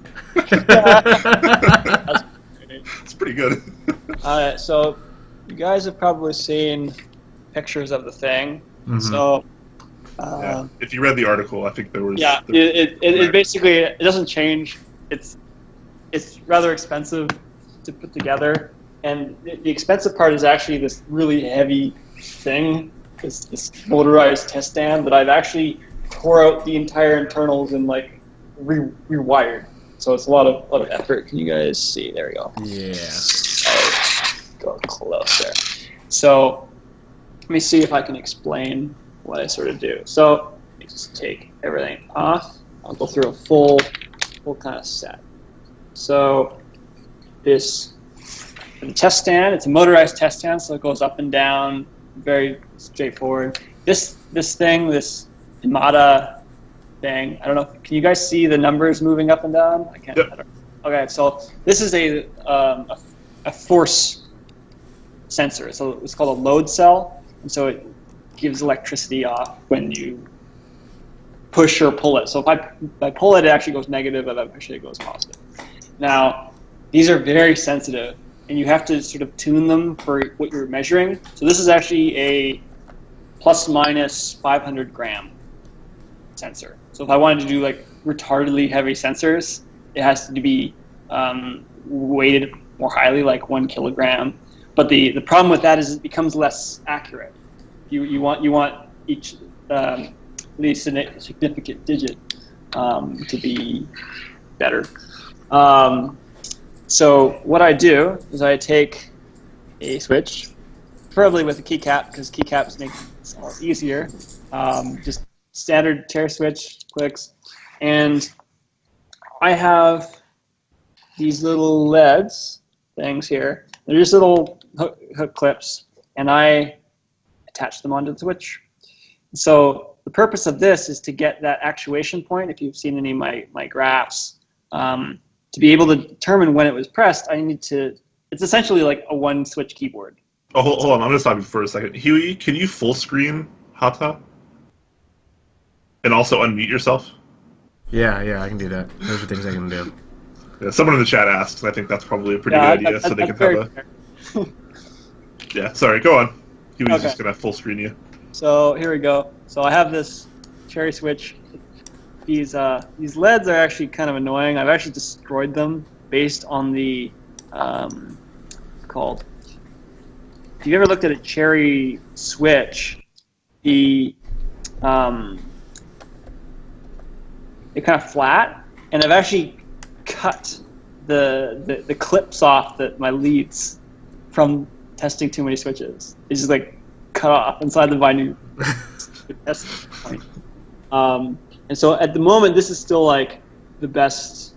It's pretty good. Alright, so you guys have probably seen pictures of the thing. Mm-hmm. So yeah. If you read the article, I think there was. Yeah, it basically it doesn't change. It's rather expensive to put together, and the expensive part is actually this really heavy thing, this motorized test stand that I've actually tore out the entire internals and like rewired. So it's a lot of effort. Can you guys see? There we go. Yeah. Go closer. So let me see if I can explain what I sort of do. So let me just take everything off. I'll go through a full kind of set. So this test stand, it's a motorized test stand, so it goes up and down, very straightforward. This thing, this Haata thing, I don't know, can you guys see the numbers moving up and down? I can't. Yep. Okay, so this is a force sensor. So it's called a load cell, and so it gives electricity off when you push or pull it. So if I pull it, it actually goes negative, if I push it, it goes positive. Now, these are very sensitive, and you have to sort of tune them for what you're measuring. So this is actually a plus minus 500 gram sensor. So if I wanted to do like retardedly heavy sensors, it has to be weighted more highly, like 1 kilogram. But the problem with that is it becomes less accurate. You want each the significant digit to be better. So what I do is I take a switch, preferably with a keycap, because keycaps make it a lot easier. Just standard cherry switch clicks, and I have these little LEDs things here. They're just little hook clips, and I attach them onto the switch. So the purpose of this is to get that actuation point. If you've seen any of my graphs, to be able to determine when it was pressed, I need to. It's essentially like a one-switch keyboard. Oh, hold on. I'm going to stop you for a second. Huey, can you full screen Haata? And also unmute yourself? Yeah, I can do that. Those are things I can do. Yeah, someone in the chat asked, and I think that's probably a pretty good idea, so they can have a... Yeah, sorry, go on. Huey's just going to full screen you. So here we go. So I have this cherry switch. These LEDs are actually kind of annoying. I've actually destroyed them based on the called. If you've ever looked at a cherry switch, they're kind of flat, and I've actually cut the clips off my leads from testing too many switches. It's just like cut off inside the vinyl test point. And so at the moment, this is still like the best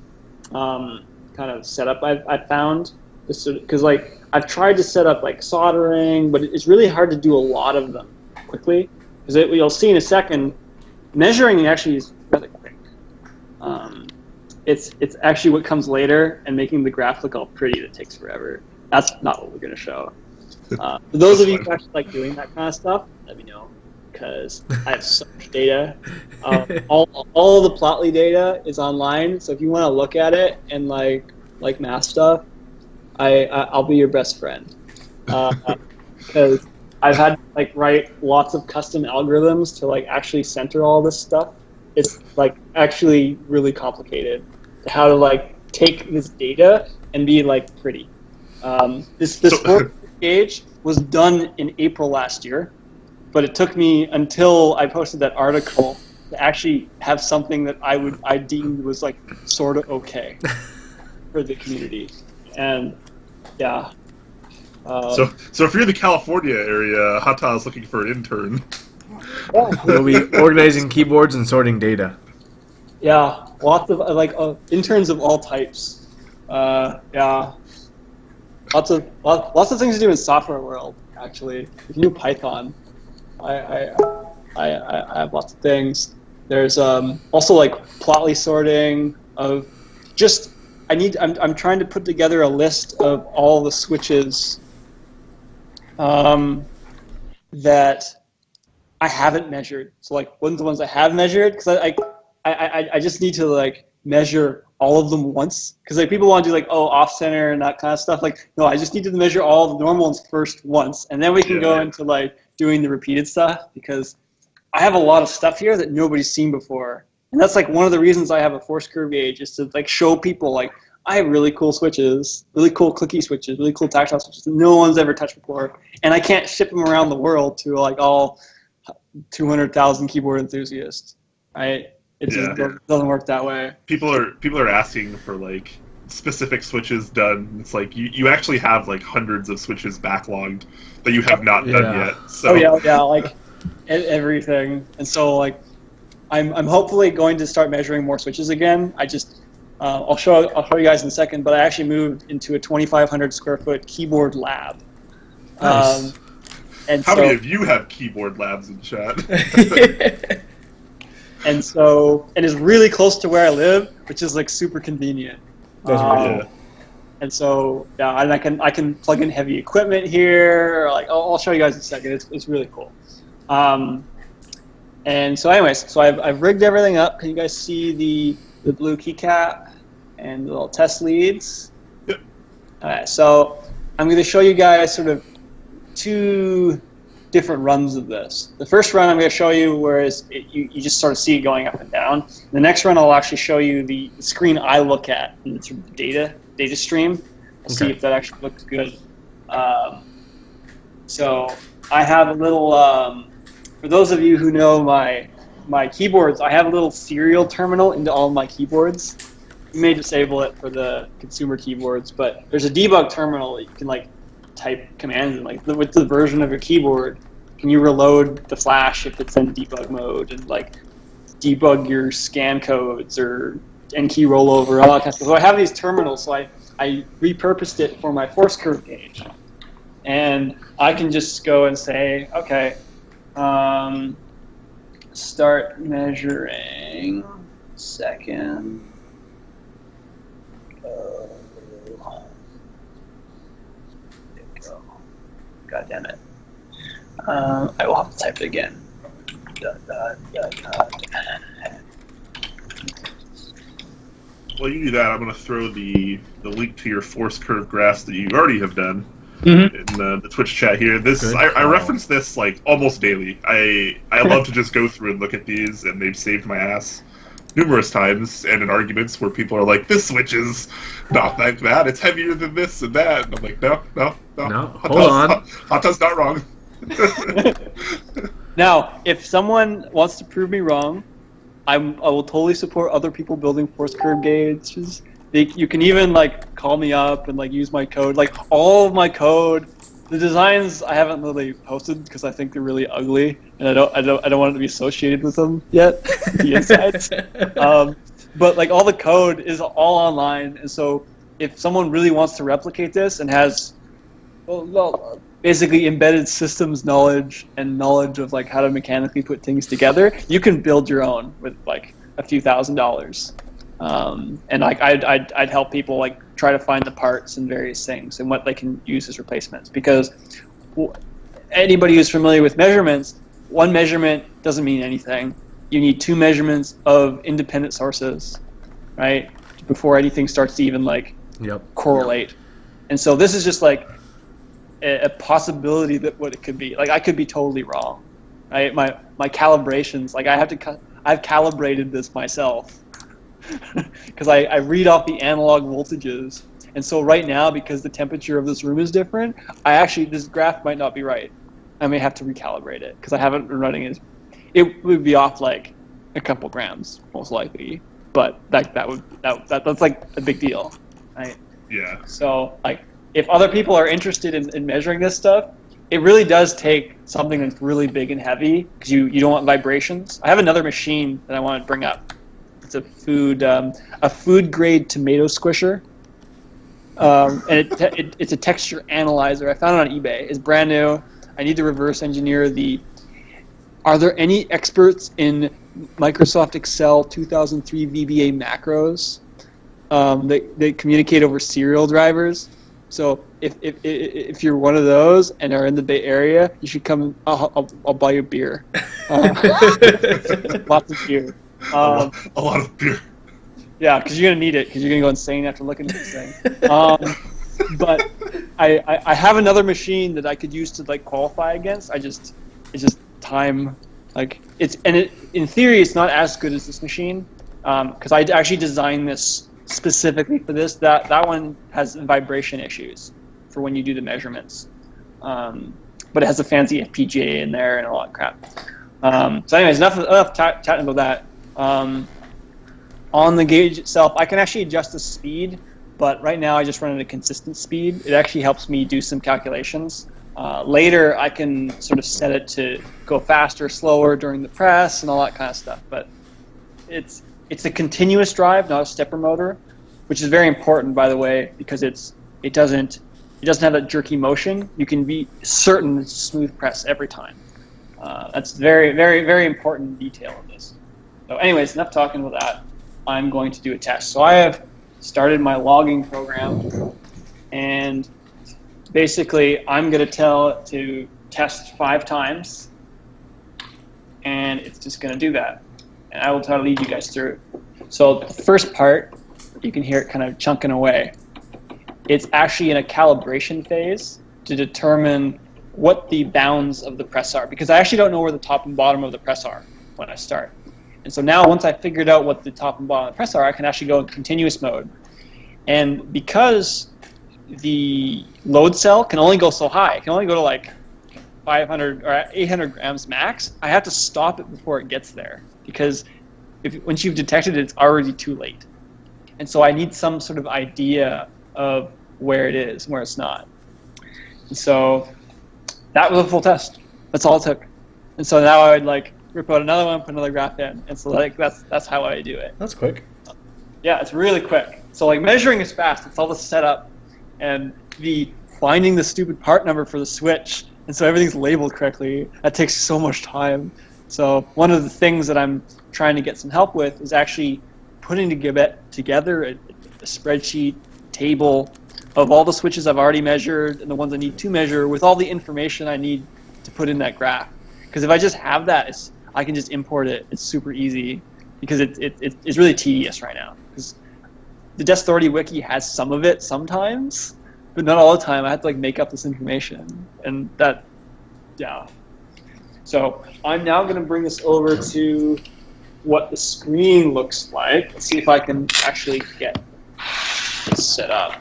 kind of setup I've found. Because like I've tried to set up like soldering, but it's really hard to do a lot of them quickly. Because you'll see in a second, measuring actually is rather quick. It's actually what comes later, and making the graph look all pretty that takes forever. That's not what we're going to show. For those of you who actually like doing that kind of stuff, let me know, because I have so much data. All the Plotly data is online, so if you want to look at it and like math stuff, I'll be your best friend. Because I've had like write lots of custom algorithms to like actually center all this stuff. It's like actually really complicated how to like take this data and be like pretty. This gauge was done in April last year, but it took me until I posted that article to actually have something that I deemed was like sort of okay for the community. And yeah, So if you're in the California area, Haata is looking for an intern. We'll be organizing keyboards and sorting data. Yeah, lots of interns of all types. Yeah, lots of things to do in software world. Actually, if you do Python, I have lots of things. There's also like plotly sorting of just. I'm trying to put together a list of all the switches that I haven't measured. So like ones the ones I have measured, because I just need to like measure all of them once, because like people want to do like off center and that kind of stuff. Like no, I just need to measure all the normal ones first once, and then we can go into like doing the repeated stuff, because I have a lot of stuff here that nobody's seen before. And that's like one of the reasons I have a force curve gauge, is to like show people like I have really cool switches, really cool clicky switches, really cool tactile switches that no one's ever touched before, and I can't ship them around the world to like all 200,000 keyboard enthusiasts. Right? It just doesn't work that way. People are asking for like specific switches done. It's like you actually have like hundreds of switches backlogged that you have not done yet. So like everything. And so like I'm hopefully going to start measuring more switches again. I just I'll show you guys in a second, but I actually moved into a 2,500 square foot keyboard lab. Nice. And how many of you have keyboard labs in chat? And it's really close to where I live, which is like super convenient. And so and I can plug in heavy equipment here. Like I'll show you guys in a second. It's really cool. And so anyways, so I've rigged everything up. Can you guys see the blue keycap and the little test leads? Yep. All right, so I'm going to show you guys sort of two different runs of this. The first run I'm going to show you you just sort of see it going up and down. The next run I'll actually show you the screen I look at in the sort of data stream to see if that actually looks good. So I have a little, for those of you who know my keyboards, I have a little serial terminal into all of my keyboards. You may disable it for the consumer keyboards, but there's a debug terminal that you can like type commands in. Like with the version of your keyboard, can you reload the flash if it's in debug mode, and like debug your scan codes or N-key rollover, all that kind of stuff. So I have these terminals, so I repurposed it for my force curve gauge. And I can just go and say, okay, start measuring second. There we go. God damn it. I will have to type it again. While you do that, I'm going to throw the link to your force curve graphs that you already have done Mm-hmm. in the Twitch chat here. I reference this like almost daily. I love to just go through and look at these, and they've saved my ass numerous times, and in arguments where people are like, "This switch is not like that. It's heavier than this and that." And I'm like, "No, hold on. Haata's not wrong." Now, if someone wants to prove me wrong, I will totally support other people building force curve gauges. You can even like call me up and like use my code. Like all of my code, the designs I haven't really posted because I think they're really ugly, and I don't want it to be associated with them yet. The insides. But like all the code is all online, and so if someone really wants to replicate this and has basically embedded systems knowledge and knowledge of like how to mechanically put things together, you can build your own with like a few $1,000s. And like I'd help people like try to find the parts and various things and what they can use as replacements, because anybody who's familiar with measurements, one measurement doesn't mean anything. You need two measurements of independent sources, right, before anything starts to even like correlate. And so this is just like a possibility that what it could be. Like I could be totally wrong, right? My calibrations, like I've calibrated this myself. Because I read off the analog voltages, and so right now, because the temperature of this room is different, this graph might not be right. I may have to recalibrate it because I haven't been running it. It would be off like a couple grams most likely, but that's like a big deal, right? Yeah. So like if other people are interested in measuring this stuff, it really does take something that's really big and heavy because you don't want vibrations. I have another machine that I want to bring up. It's a food grade tomato squisher, and it's a texture analyzer. I found it on eBay. It's brand new. I need to reverse engineer the. Are there any experts in Microsoft Excel 2003 VBA macros that communicate over serial drivers? So if you're one of those and are in the Bay Area, you should come. I'll buy you beer. Lots of beer. A lot of beer. Yeah, because you're gonna need it because you're gonna go insane after looking at this thing. But I have another machine that I could use to like qualify against. It's just time. Like in theory it's not as good as this machine because I actually designed this specifically for this. That one has vibration issues for when you do the measurements, but it has a fancy FPGA in there and a lot of crap. So anyways, enough chatting about that. On the gauge itself, I can actually adjust the speed, but right now I just run at a consistent speed. It actually helps me do some calculations. Later, I can sort of set it to go faster, slower during the press, and all that kind of stuff. But it's a continuous drive, not a stepper motor, which is very important, by the way, because it doesn't have that jerky motion. You can be certain it's smooth press every time. That's very, very, very important detail of this. So, anyways, enough talking about that. I'm going to do a test. So I have started my logging program, and basically I'm going to tell it to test 5 times, and it's just going to do that. And I will try to lead you guys through. So the first part, you can hear it kind of chunking away. It's actually in a calibration phase to determine what the bounds of the press are, because I actually don't know where the top and bottom of the press are when I start. And so now once I figured out what the top and bottom of the press are, I can actually go in continuous mode. And because the load cell can only go so high, it can only go to like 500 or 800 grams max, I have to stop it before it gets there, because once you've detected it, it's already too late. And so I need some sort of idea of where it is and where it's not. And so that was a full test. That's all it took. And so now I would like rip out another one, put another graph in, and so like that's how I do it. That's quick. Yeah, it's really quick. So like measuring is fast. It's all the setup and the finding the stupid part number for the switch, and so everything's labeled correctly. That takes so much time. So one of the things that I'm trying to get some help with is actually putting together a spreadsheet table of all the switches I've already measured and the ones I need to measure with all the information I need to put in that graph. Because if I just have that, I can just import it. It's super easy because it's really tedious right now. Because the Desk Authority wiki has some of it sometimes, but not all the time. I have to like make up this information, and that, yeah. So I'm now going to bring this over to what the screen looks like. Let's see if I can actually get this set up.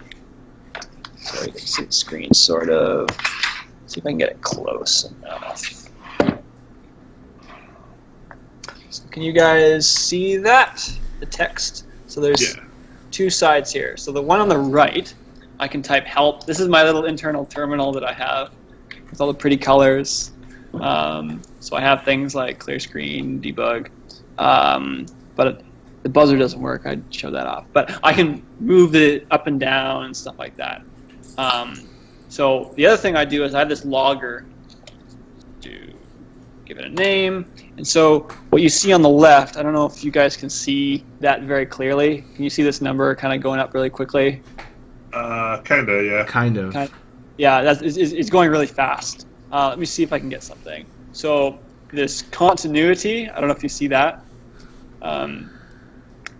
So you can see the screen sort of. See if I can get it close enough. So can you guys see that? The text? So there's 2 sides here. So the one on the right, I can type help. This is my little internal terminal that I have with all the pretty colors. So I have things like clear screen, debug, but the buzzer doesn't work. I'd show that off. But I can move it up and down and stuff like that. So the other thing I do is I have this logger to give it a name. And so what you see on the left, I don't know if you guys can see that very clearly. Can you see this number kind of going up really quickly? Kinda, yeah. Kind of. Yeah, it's going really fast. Let me see if I can get something. So this continuity, I don't know if you see that. Now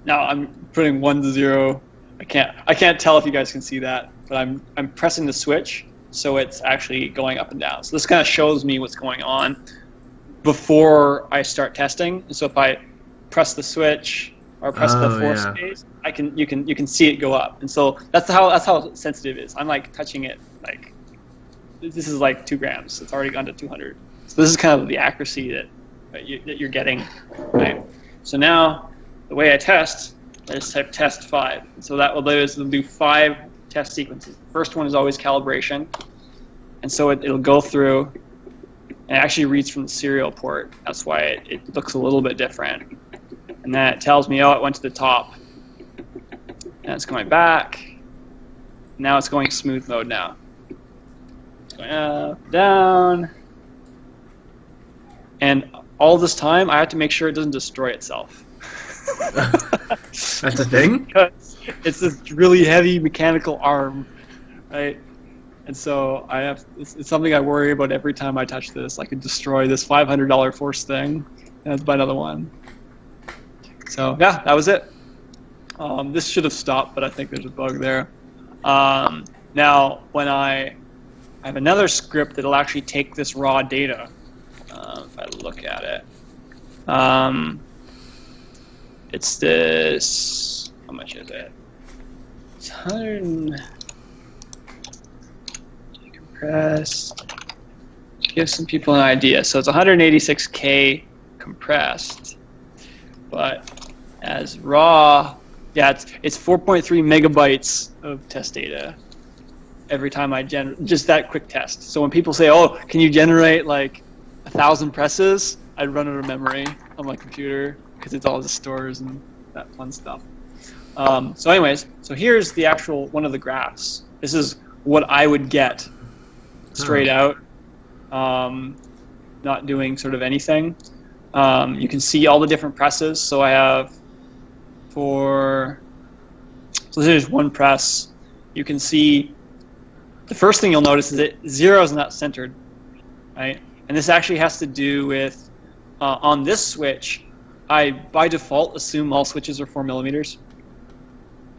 I'm putting 1 to 0. I can't tell if you guys can see that, but I'm pressing the switch, so it's actually going up and down. So this kind of shows me what's going on before I start testing. And so if I press the switch or press the force space, you can see it go up. And so that's how sensitive it is. I'm like touching it like this is like 2 grams. It's already gone to 200. So this is kind of the accuracy that you're getting, right? So now the way I test, I just type test 5. And so that will do is it'll do 5 test sequences. The first one is always calibration, and so it'll go through and it actually reads from the serial port. That's why it looks a little bit different. And then it tells me, oh, it went to the top. And it's going back. Now it's going smooth mode now. It's going up, down. And all this time, I have to make sure it doesn't destroy itself. That's a thing? Because it's this really heavy mechanical arm, right? And so it's something I worry about every time I touch this. I could destroy this $500 force thing, and I have to buy another one. So yeah, that was it. This should have stopped, but I think there's a bug there. Now, when I have another script that'll actually take this raw data, if I look at it, it's this. How much is it? It's 100. Compressed. Give some people an idea. So it's 186K compressed, but as raw, yeah, it's 4.3 megabytes of test data every time I generate just that quick test. So when people say, "Oh, can you generate like 1,000 presses?" I'd run out of memory on my computer because it's all the stores and that fun stuff. So anyways, so here's the actual one of the graphs. This is what I would get straight out, not doing sort of anything. You can see all the different presses. So I have so there's one press. You can see the first thing you'll notice is that 0 is not centered, right? And this actually has to do with on this switch, I by default assume all switches are 4 millimeters.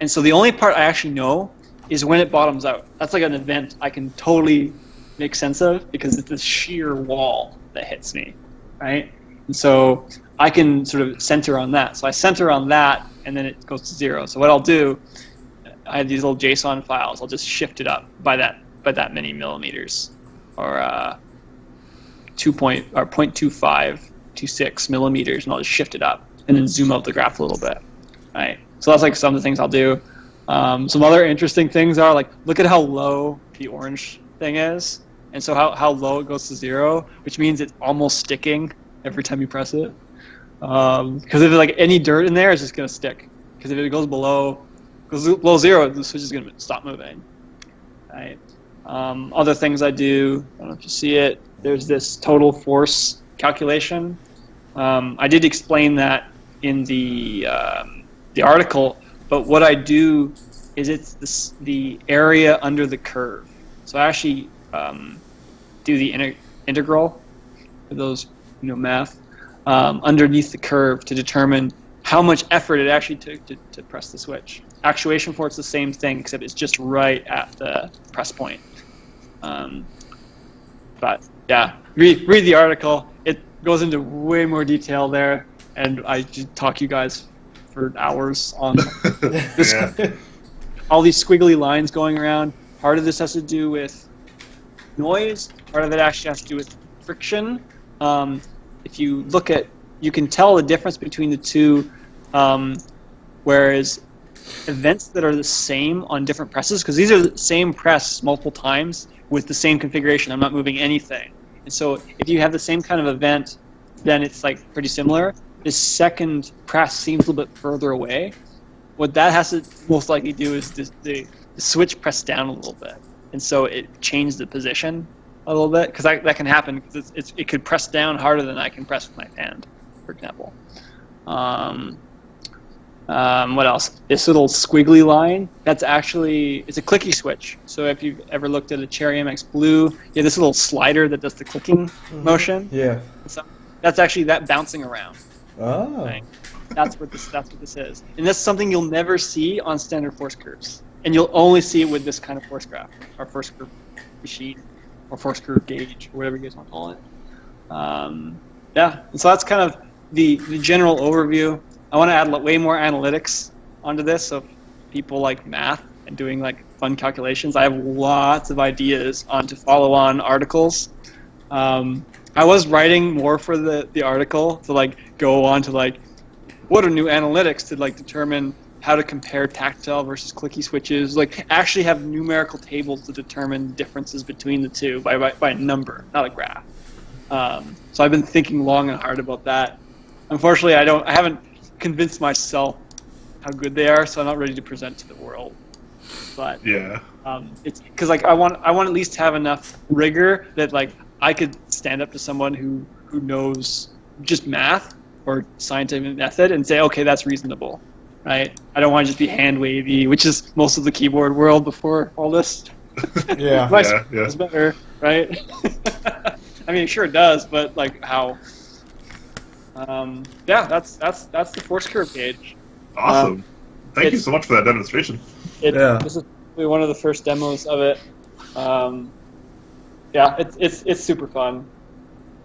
And so the only part I actually know is when it bottoms out. That's like an event I can totally make sense of because it's this sheer wall that hits me, right? And so I can sort of center on that. So I center on that, and then it goes to 0. So what I'll do, I have these little JSON files. I'll just shift it up by that many millimeters, or 0.2526 millimeters, and I'll just shift it up and then zoom out the graph a little bit, right? So that's like some of the things I'll do. Some other interesting things are like, look at how low the orange thing is, and so how low it goes to 0, which means it's almost sticking every time you press it. Because if there's like any dirt in there, it's just gonna stick. Because if it goes below 0, the switch is gonna stop moving. Right. Other things I do, I don't know if you see it. There's this total force calculation. I did explain that in the article, but what I do is it's the area under the curve. So I actually do the integral for those math underneath the curve to determine how much effort it actually took to press the switch. Actuation for it's the same thing, except it's just right at the press point. But yeah, read the article. It goes into way more detail there, and I just talk you guys for hours on this. All these squiggly lines going around. Part of this has to do with noise. Part of it actually has to do with friction. If you look at, you can tell the difference between the two, whereas events that are the same on different presses, because these are the same press multiple times with the same configuration. I'm not moving anything. And so if you have the same kind of event, then it's like pretty similar. This second press seems a little bit further away. What that has to most likely do is the switch press down a little bit. And so it changed the position a little bit, because that can happen, because it could press down harder than I can press with my hand, for example. What else? This little squiggly line, that's actually, it's a clicky switch. So if you've ever looked at a Cherry MX Blue, you have this little slider that does the clicking motion. Yeah. So that's actually that bouncing around. Oh. Thing. That's what this is. And that's something you'll never see on standard force curves. And you'll only see it with this kind of force graph, or force curve machine, or force curve gauge, or whatever you guys want to call it. Yeah, and so that's kind of the general overview. I want to add way more analytics onto this, so people like math and doing like fun calculations. I have lots of ideas to follow on articles. I was writing more for the article to like go on to like, what are new analytics to like determine how to compare tactile versus clicky switches, like actually have numerical tables to determine differences between the two by number, not a graph. So I've been thinking long and hard about that. Unfortunately, I haven't convinced myself how good they are, so I'm not ready to present to the world. But Yeah. it's because like I want at least have enough rigor that like I could stand up to someone who knows just math or scientific method and say, okay, that's reasonable, right? I don't want to just be hand wavy, which is most of the keyboard world before all this. Yeah. It's better, right? I mean, sure it does, but like how? Yeah, that's the force curve gauge. Awesome. Thank you so much for that demonstration. This is probably one of the first demos of it. Yeah, it's super fun.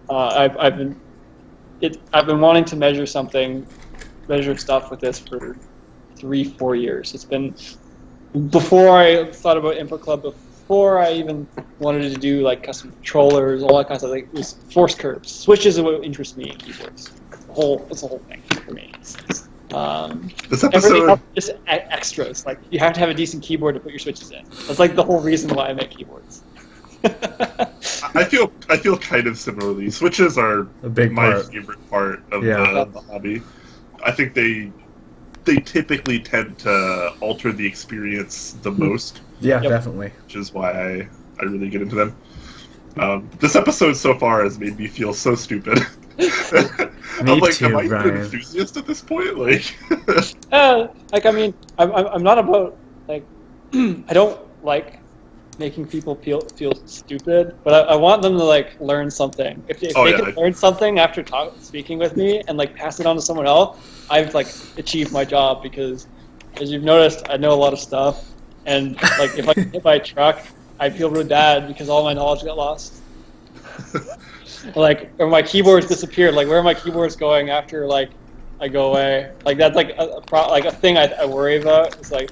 I've been wanting to measure stuff with this for 3-4 years. It's been before I thought about Input Club, before I even wanted to do like custom controllers, all that kind of stuff. Like, it was force curves. Switches are what interests me in keyboards. It's the whole thing for me. This Everything episode, else is just extras. Like you have to have a decent keyboard to put your switches in. That's like the whole reason why I make keyboards. I feel kind of similarly. Switches are A big my part. favorite part of Yeah. the hobby. I think they typically tend to alter the experience the most, Yeah, Yep. definitely. which is why I really get into them. This episode so far has made me feel so stupid. Me I'm like, too, am I Brian. an enthusiast at this point? Like, Like I mean, I'm not about like I don't like making people feel stupid, but I want them to like learn something. If they can learn something after speaking with me and like pass it on to someone else, I've like achieved my job because, as you've noticed, I know a lot of stuff, and like if I get hit by a truck, I feel really bad because all my knowledge got lost. Like, or my keyboards disappeared. Like, where are my keyboards going after like I go away? Like that's like a thing I worry about. It's like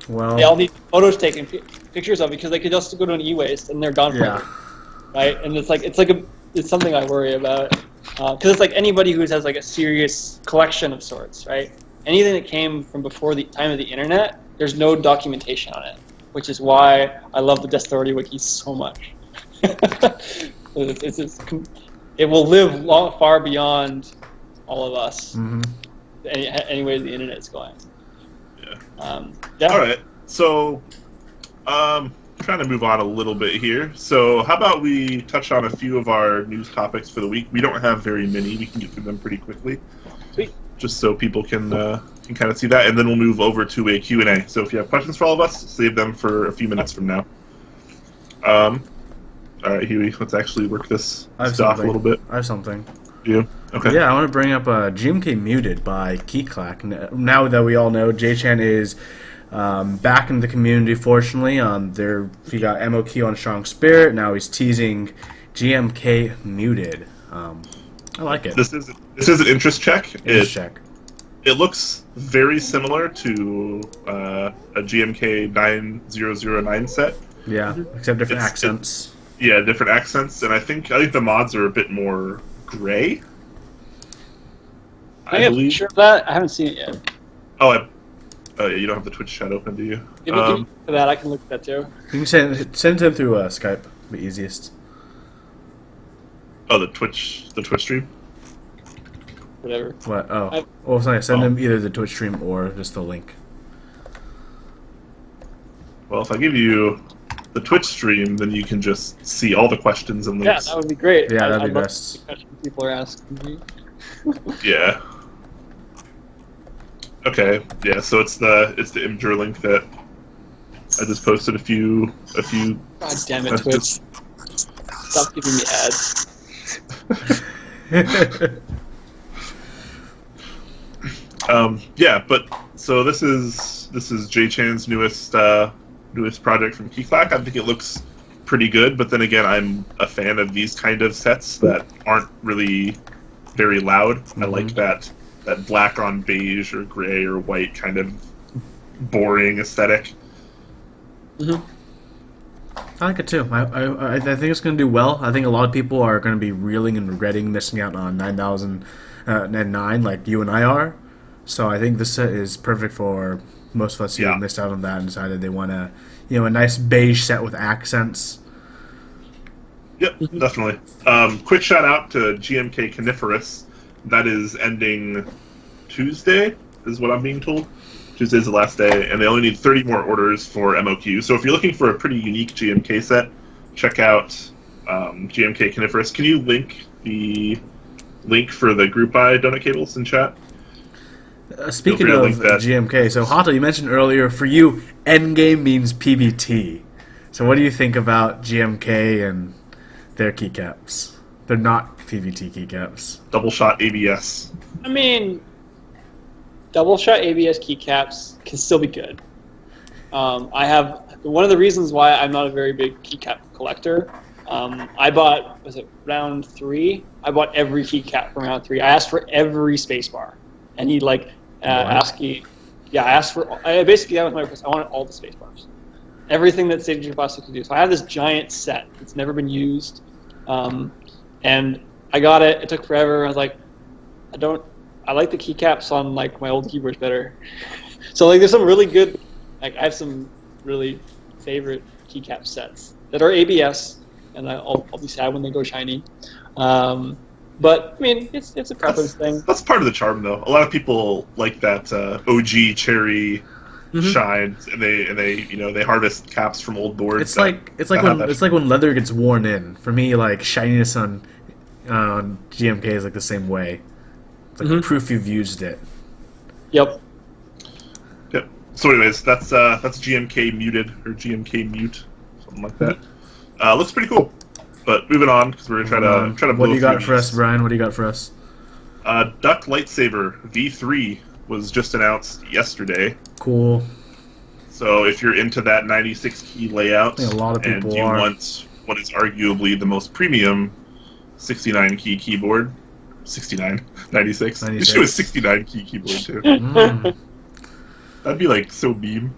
Well, they all need photos taken, pictures of, because they could just go to an e-waste and they're gone forever, right? And it's something I worry about because it's like anybody who has like a serious collection of sorts, right? Anything that came from before the time of the internet, there's no documentation on it, which is why I love the Destority wiki so much. It will live far beyond all of us. Mm-hmm. Any way the internet is going. yeah. Yeah. All right. So, trying to move on a little bit here. So, how about we touch on a few of our news topics for the week? We don't have very many. We can get through them pretty quickly. Sweet. Just so people can kind of see that, and then we'll move over to a Q&A. So, if you have questions for all of us, save them for a few minutes from now. All right, Huey, let's actually work this stuff a little bit. I have something. You? Okay. Yeah, I want to bring up GMK Muted by Keyclack. Now that we all know, J-Chan is back in the community, fortunately. He got MOQ on Strong Spirit. Now he's teasing GMK Muted. I like it. This is an interest check. Check. It looks very similar to a GMK 9009 set. Yeah, except different accents. Yeah, different accents, and I think the mods are a bit more gray. I Are you believe. sure of that? I haven't seen it yet. Oh, you don't have the Twitch chat open, do you? Give me look at that. I can look at that too. You can send it through Skype, the easiest. Oh, the Twitch stream. Whatever. What? Oh, sorry. Send him either the Twitch stream or just the link. Well, if I give you the Twitch stream, then you can just see all the questions and Yeah, links. that would be great. Yeah, that'd be love best. the questions people are asking me. Yeah. Okay. Yeah. So it's the Imgur link that I just posted a few. God damn it, Twitch! Stop giving me ads. Yeah, but so this is J-Chan's newest project from Keyclack. I think it looks pretty good, but then again, I'm a fan of these kind of sets that aren't really very loud. I like that black on beige or gray or white kind of boring aesthetic. I like it too. I think it's going to do well. I think a lot of people are going to be reeling and regretting missing out on 9009 like you and I are. So I think this set is perfect for most of us who missed out on that and decided they want a nice beige set with accents. Yep, definitely. Quick shout out to GMK Coniferous. That is ending Tuesday, is what I'm being told. Tuesday's the last day, and they only need 30 more orders for MOQ. So if you're looking for a pretty unique GMK set, check out GMK Coniferous. Can you link the link for the group buy donut cables in chat? Speaking of GMK, so Haata, you mentioned earlier, for you, endgame means PBT. So what do you think about GMK and their keycaps? They're not PBT keycaps. Double shot ABS. I mean, double shot ABS keycaps can still be good. I have one of the reasons why I'm not a very big keycap collector. I bought, was it round 3? I bought every keycap from round 3. I asked for every spacebar, and he asked me. Yeah, I asked for. Basically, that was my request. I wanted all the spacebars, everything that Signature Plastic could do. So I have this giant set. It's never been used, and I got it. It took forever. I was like, I like the keycaps on like my old keyboards better. So like, there's some really good. Like, I have some really favorite keycap sets that are ABS, and I'll be sad when they go shiny. But I mean, it's a preference thing. That's part of the charm, though. A lot of people like that OG cherry shine, and they harvest caps from old boards. It's like when leather gets worn in. For me, like shininess on GMK is like the same way. It's like proof you've used it. Yep. Yep. So, anyways, that's GMK Muted or GMK Mute, something like that. Looks pretty cool. But moving on, because we're gonna try to. What do you got for us, Brian? What do you got for us? Duck Lightsaver V3 was just announced yesterday. Cool. So if you're into that 96 key layout, I think a lot of people and you want what is arguably the most premium 69 key keyboard, 96. You should do a 69 key keyboard too. That'd be like so meme.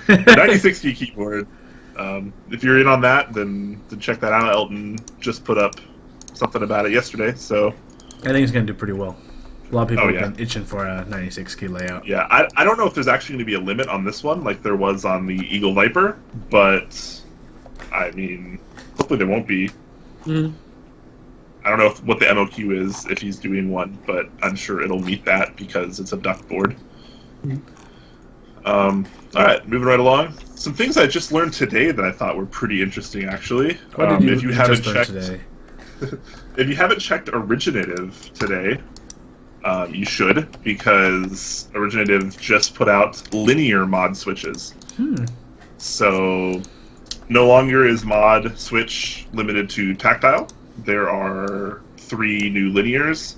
96 key keyboard. If you're in on that, then check that out. Elton just put up something about it yesterday, so I think it's going to do pretty well. A lot of people have been itching for a 96 key layout. Yeah, I don't know if there's actually going to be a limit on this one, like there was on the Eagle Viper, but I mean, hopefully there won't be. I don't know what the MOQ is if he's doing one, but I'm sure it'll meet that because it's a duck board. All right, moving right along. Some things I just learned today that I thought were pretty interesting, actually. If you haven't checked, if you haven't checked Originative today, you should, because Originative just put out linear mod switches. So no longer is mod switch limited to tactile. There are 3 new linears.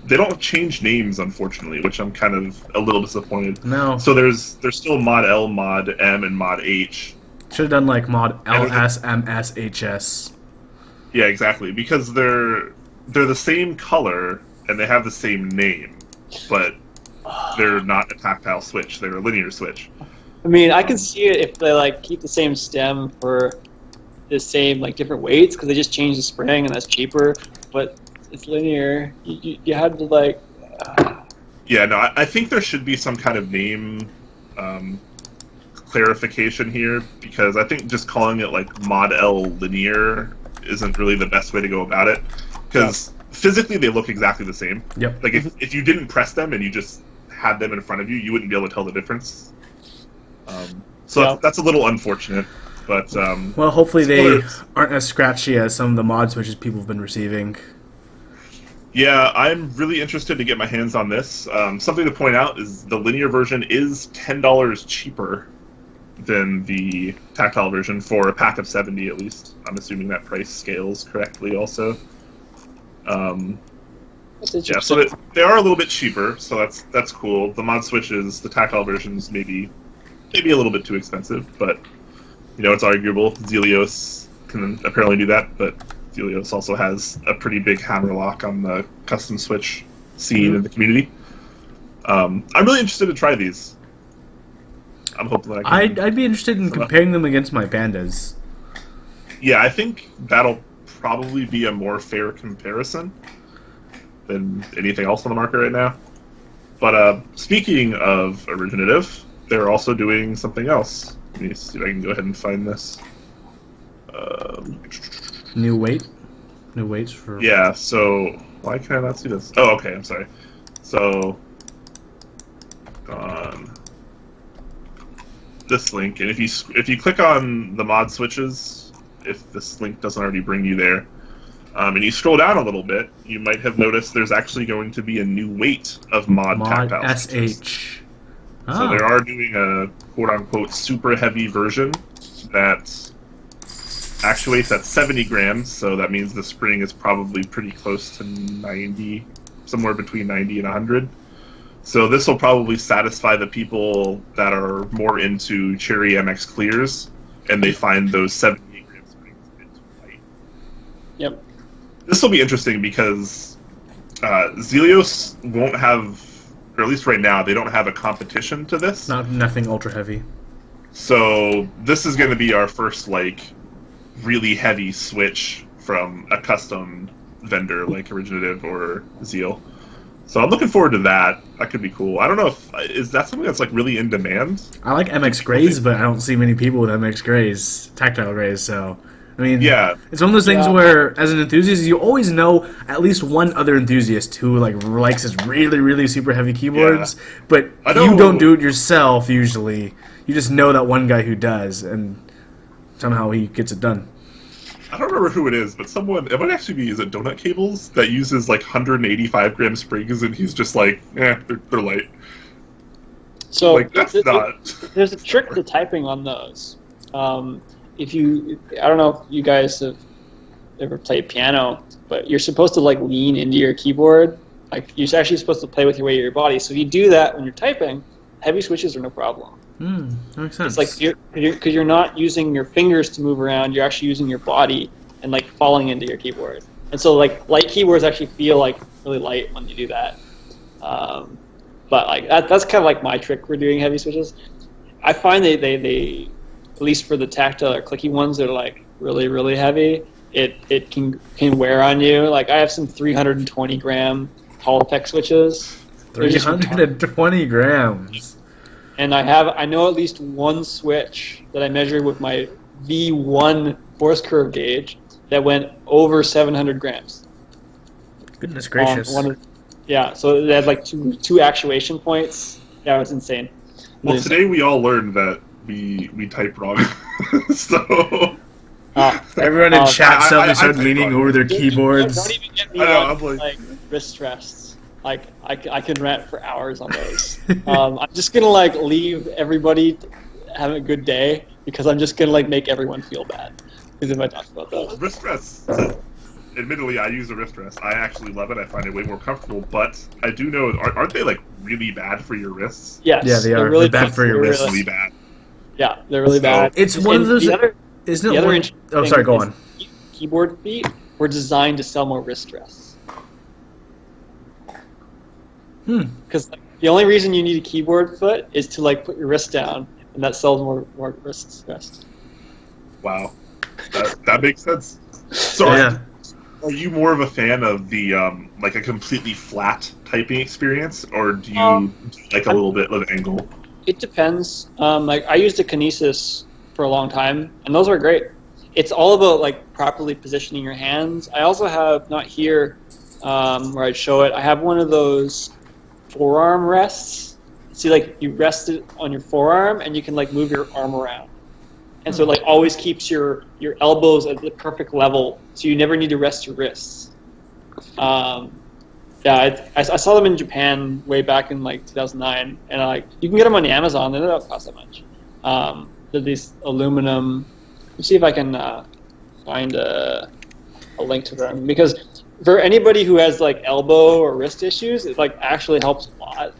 They don't change names, unfortunately, which I'm kind of a little disappointed. No. So there's still mod L, mod M, and mod H. Should have done like mod LS, MS, HS. Yeah, exactly. Because they're the same color and they have the same name, but they're not a tactile switch. They're a linear switch. I mean, I can see it if they like keep the same stem for the same like different weights, because they just change the spring and that's cheaper. But it's linear. You had to like. Yeah, no, I think there should be some kind of name clarification here, because I think just calling it like mod L linear isn't really the best way to go about it, because physically they look exactly the same. Yep. Like if you didn't press them and you just had them in front of you, you wouldn't be able to tell the difference. So that's a little unfortunate. But well, hopefully they aren't as scratchy as some of the mod switches people have been receiving. Yeah, I'm really interested to get my hands on this. Something to point out is the linear version is $10 cheaper than the tactile version for a pack of 70 at least. I'm assuming that price scales correctly also. Yeah, so they are a little bit cheaper, so that's cool. The mod switches, the tactile versions, maybe a little bit too expensive, but it's arguable. Zelios can apparently do that, but Zelios also has a pretty big hammer lock on the custom switch scene in the community. I'm really interested to try these. I'm hoping that I'd be interested in comparing them against my pandas. Yeah, I think that'll probably be a more fair comparison than anything else on the market right now. But speaking of originative, they're also doing something else. Let me see if I can go ahead and find this. New weights for... Yeah, so why can I not see this? Oh, okay, I'm sorry. So on this link, and if you click on the mod switches, if this link doesn't already bring you there, and you scroll down a little bit, you might have noticed there's actually going to be a new weight of mod tactile switches. SH. So they are doing a quote-unquote super heavy version that actuates at 70 grams, so that means the spring is probably pretty close to 90, somewhere between 90 and 100. So this will probably satisfy the people that are more into Cherry MX clears, and they find those 78 gram springs a bit too light. Yep. This will be interesting because Zelios won't have, or at least right now, they don't have a competition to this. Nothing ultra heavy. So this is going to be our first, like, really heavy switch from a custom vendor like Originative or Zeal. So I'm looking forward to that. That could be cool. I don't know is that something that's like really in demand? I like MX Grays, but I don't see many people with MX Grays, tactile Grays, so I mean, yeah, it's one of those things where, as an enthusiast, you always know at least one other enthusiast who likes his really, really super heavy keyboards, but you don't do it yourself usually. You just know that one guy who does, and somehow he gets it done. I don't remember who it is, but it might actually be, is it Donut Cables, that uses like 185 gram springs, and he's just like, they're light. So like, that's not... There's a trick to typing on those. I don't know if you guys have ever played piano, but you're supposed to like lean into your keyboard. Like you're actually supposed to play with your weight of your body. So if you do that when you're typing, heavy switches are no problem. That makes sense. It's like because you're not using your fingers to move around, you're actually using your body and like falling into your keyboard. And so like light keyboards actually feel like really light when you do that. But like that's kind of like my trick for doing heavy switches. I find they at least for the tactile or clicky ones that are like really, really heavy, it can wear on you. Like I have some 320 gram Hall effect switches. 320 grams. And I know at least one switch that I measured with my V1 force curve gauge that went over 700 grams. Goodness gracious. So they had like two actuation points. Yeah, it was insane. Well, today we all learned that we type wrong. So everyone in chat suddenly started leaning over their keyboards. Don't even get me on like wrist rests. Like I can rant for hours on those. I'm just gonna like leave everybody having a good day because I'm just gonna like make everyone feel bad because if I talk about those. Wrist rests. Admittedly, I use a wrist rest. I actually love it. I find it way more comfortable. But I do know, aren't they like really bad for your wrists? Yes. Yeah, they are. Really they're bad for your wrists. Really bad. Yeah, they're really bad. It's one of those. Oh, sorry. Go on. Keyboard feet were designed to sell more wrist rests. Because the only reason you need a keyboard foot is to like put your wrist down, and that sells more wrist rest. Wow, that makes sense. So are you more of a fan of the like a completely flat typing experience, or do you like a little bit of angle? It depends. Like I used a Kinesis for a long time, and those are great. It's all about like properly positioning your hands. I also have, not here where I'd show it, I have one of those forearm rests. See, like you rest it on your forearm and you can like move your arm around, and so it like always keeps your elbows at the perfect level, so you never need to rest your wrists. I saw them in Japan way back in like 2009, and like you can get them on Amazon. They don't cost that much. They're these aluminum. Let's see if I can find a link to them, because for anybody who has like elbow or wrist issues, it like actually helps a lot.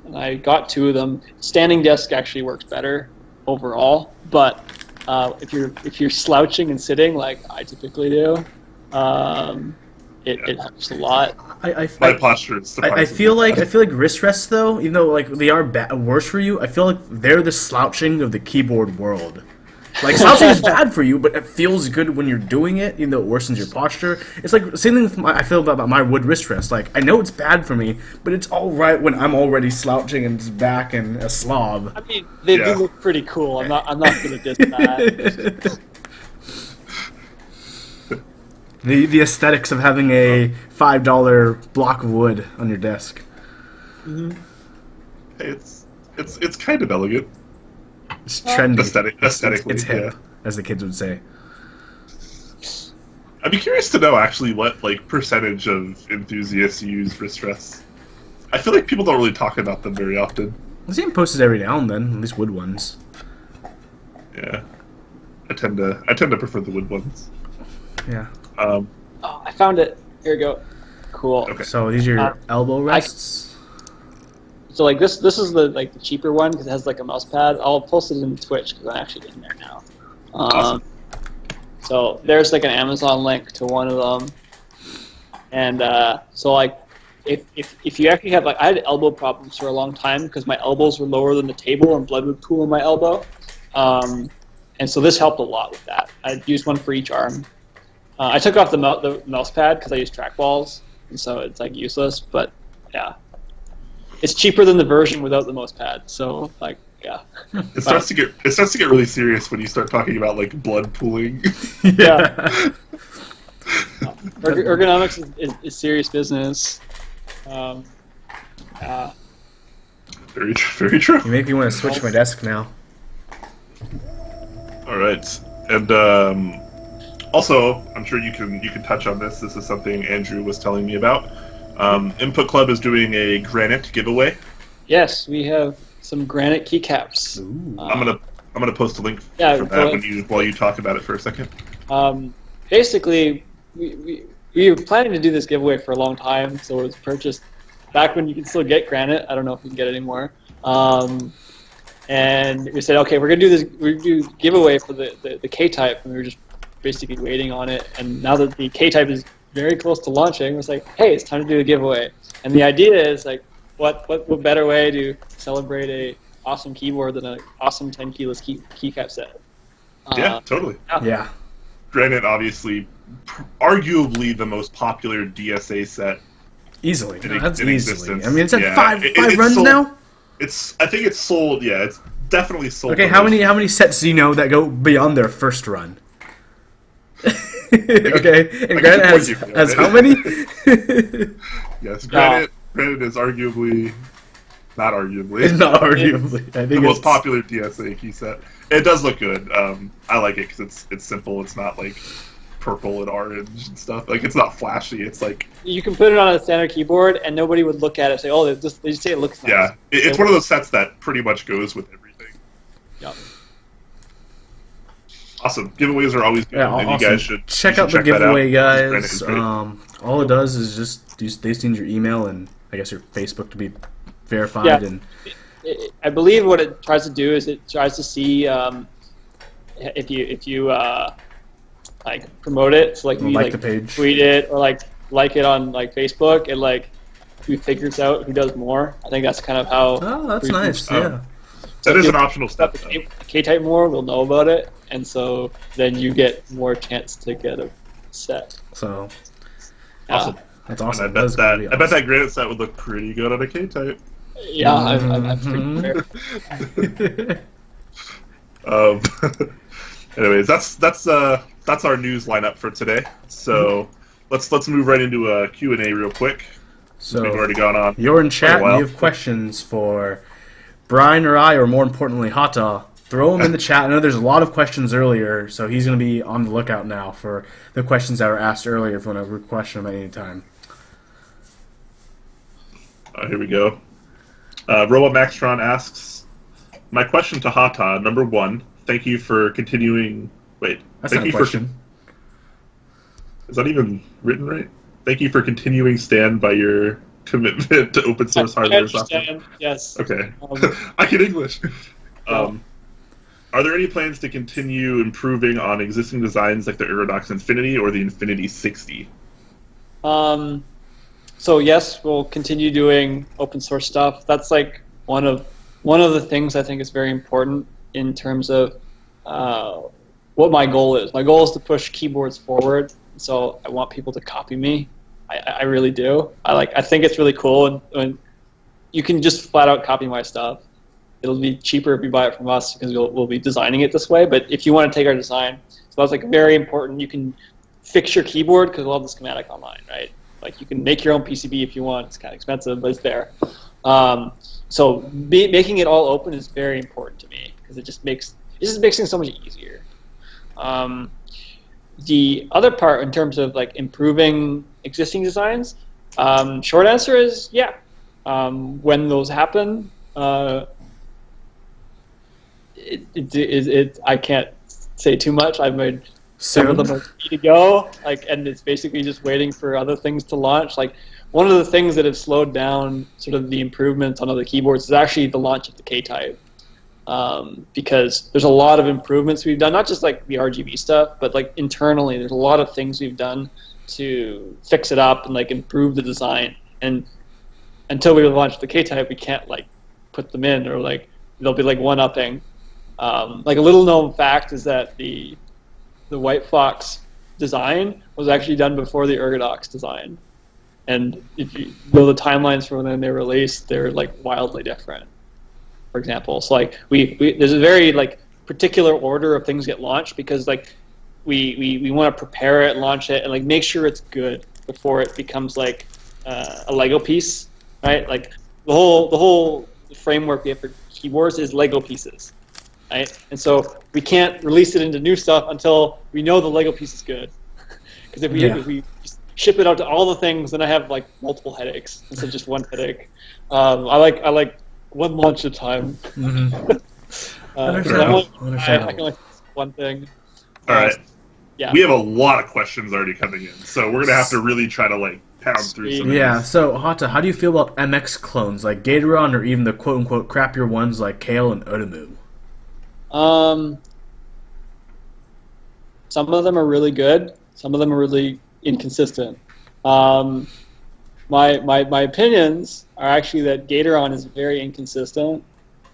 And I got two of them. Standing desk actually works better overall, but if you're slouching and sitting like I typically do, it helps a lot. My posture is I feel like wrist rests though, even though like they are worse for you, I feel like they're the slouching of the keyboard world. Like, slouching is bad for you, but it feels good when you're doing it, even though it worsens your posture. It's like the same thing with I feel about my wood wrist rest. Like, I know it's bad for me, but it's all right when I'm already slouching and just back and a slob. I mean, they do look pretty cool. I'm not gonna diss that. The aesthetics of having a $5 block of wood on your desk. Mm-hmm. Hey, it's kind of elegant. It's trendy. Aesthetically, it's hip, as the kids would say. I'd be curious to know actually what percentage of enthusiasts use wrist rests. I feel like people don't really talk about them very often. I see them posted every now and then, at least wood ones. Yeah, I tend to prefer the wood ones. Yeah. Oh, I found it. Here we go. Cool. Okay. So these are your elbow rests. So like this is the cheaper one because it has like a mouse pad. I'll post it in Twitch because I'm actually in there now. Awesome. So there's like an Amazon link to one of them, and so like if you actually have I had elbow problems for a long time because my elbows were lower than the table and blood would pool in my elbow, and so this helped a lot with that. I used one for each arm. I took off the mouse pad because I use trackballs, and so it's like useless. But yeah. It's cheaper than the version without the mouse pad, so like yeah. It starts to get really serious when you start talking about like blood pooling. Yeah. Ergonomics is serious business. Very true. You make me want to switch my desk now. All right, and also I'm sure you can touch on this. This is something Andrew was telling me about. Input Club is doing a Granite Giveaway. Yes, we have some Granite keycaps. I'm gonna post a link for that while you talk about it for a second. Basically, we were planning to do this giveaway for a long time, so it was purchased back when you can still get Granite. I don't know if we can get it anymore. And we said, okay, we're gonna do this. We do giveaway for the K-type, and we were just basically waiting on it. And now that the K-type is very close to launching, it's like, hey, it's time to do a giveaway. And the idea is like, what better way to celebrate a awesome keyboard than an awesome 10 keyless keycap set? Yeah, totally. Yeah. Granite, obviously, arguably the most popular DSA set. Easily. In Easily. existence. I mean, it's at Yeah. five It's runs sold, now. I think it's sold. Yeah, it's definitely sold. Okay, how many sets do you know that go beyond their first run? Okay, and Granite has how many? Yes, Granite is arguably, not arguably. It's not arguably. I think the most popular DSA key set. It does look good. I like it because it's simple. It's not like purple and orange and stuff. Like it's not flashy. It's like you can put it on a standard keyboard and nobody would look at it and say, oh, they just say it looks nice. Yeah, it's one of those sets that pretty much goes with everything. Yep. Awesome. Giveaways are always good. Yeah, and awesome. You guys should check out the giveaway, guys. Granite is great. All it does is just they just need your email and I guess your Facebook to be verified. Yeah. And I believe what it tries to do is it tries to see if you like promote it, so like you like the page, tweet it, or like it on like Facebook, and like who figures out who does more. I think that's kind of how. Oh, that's nice. Yeah. That is an optional step. K-type more will know about it, and so then you get more chance to get a set. So awesome. That's awesome. I bet that Granite set would look pretty good on a K-type. Yeah, I'm pretty fair. Anyways, that's our news lineup for today. So let's move right into a Q&A real quick. So we've already gone on. You're in chat and and you have questions for Brian or I, or more importantly, Haata. Throw them in the chat. I know there's a lot of questions earlier, so he's going to be on the lookout now for the questions that were asked earlier if you want to question them at any time. Here we go. Robot Maxtron asks, my question to Haata, number one, thank you for continuing... Wait. That's not a question. Is that even written right? Thank you for continuing stand by your commitment to open source hardware and software. Yes. Okay. I can English. Are there any plans to continue improving on existing designs like the Eurodox Infinity or the Infinity 60? So yes, we'll continue doing open source stuff. That's like one of the things I think is very important in terms of what my goal is. My goal is to push keyboards forward. So I want people to copy me. I really do. I think it's really cool when you can just flat out copy my stuff. It'll be cheaper if you buy it from us because we'll be designing it this way. But if you want to take our design, so that's like very important. You can fix your keyboard because we'll have the schematic online, right? Like you can make your own PCB if you want. It's kind of expensive, but it's there. So making it all open is very important to me because it just makes things so much easier. The other part in terms of like improving existing designs, short answer is yeah. When those happen, I can't say too much. I've made some of them are ready to go, and it's basically just waiting for other things to launch. Like one of the things that have slowed down sort of the improvements on other keyboards is actually the launch of the K-type. Because there's a lot of improvements we've done, not just like the RGB stuff, but like internally, there's a lot of things we've done to fix it up and like improve the design. And until we launch the K-type, we can't like put them in, or like they'll be like one-upping. Like a little known fact is that the White Fox design was actually done before the Ergodox design, and if you know the timelines for when they were released, they're like wildly different. For example, so like we there's a very like particular order of things get launched because like we want to prepare it, launch it, and like make sure it's good before it becomes like a Lego piece, right? Like the whole framework we have for keyboards is Lego pieces, right? And so we can't release it into new stuff until we know the Lego piece is good. Because if we ship it out to all the things, then I have like multiple headaches instead of just one headache. I like one launch at a time. Mm-hmm. I can only one thing. All right. Yeah. We have a lot of questions already coming in, so we're gonna have to really try to like pound through some. Yeah. So Haata, how do you feel about MX clones like Gatoron or even the quote unquote crappier ones like Kale and Otomu? Some of them are really good. Some of them are really inconsistent. My opinions are actually that Gatoron is very inconsistent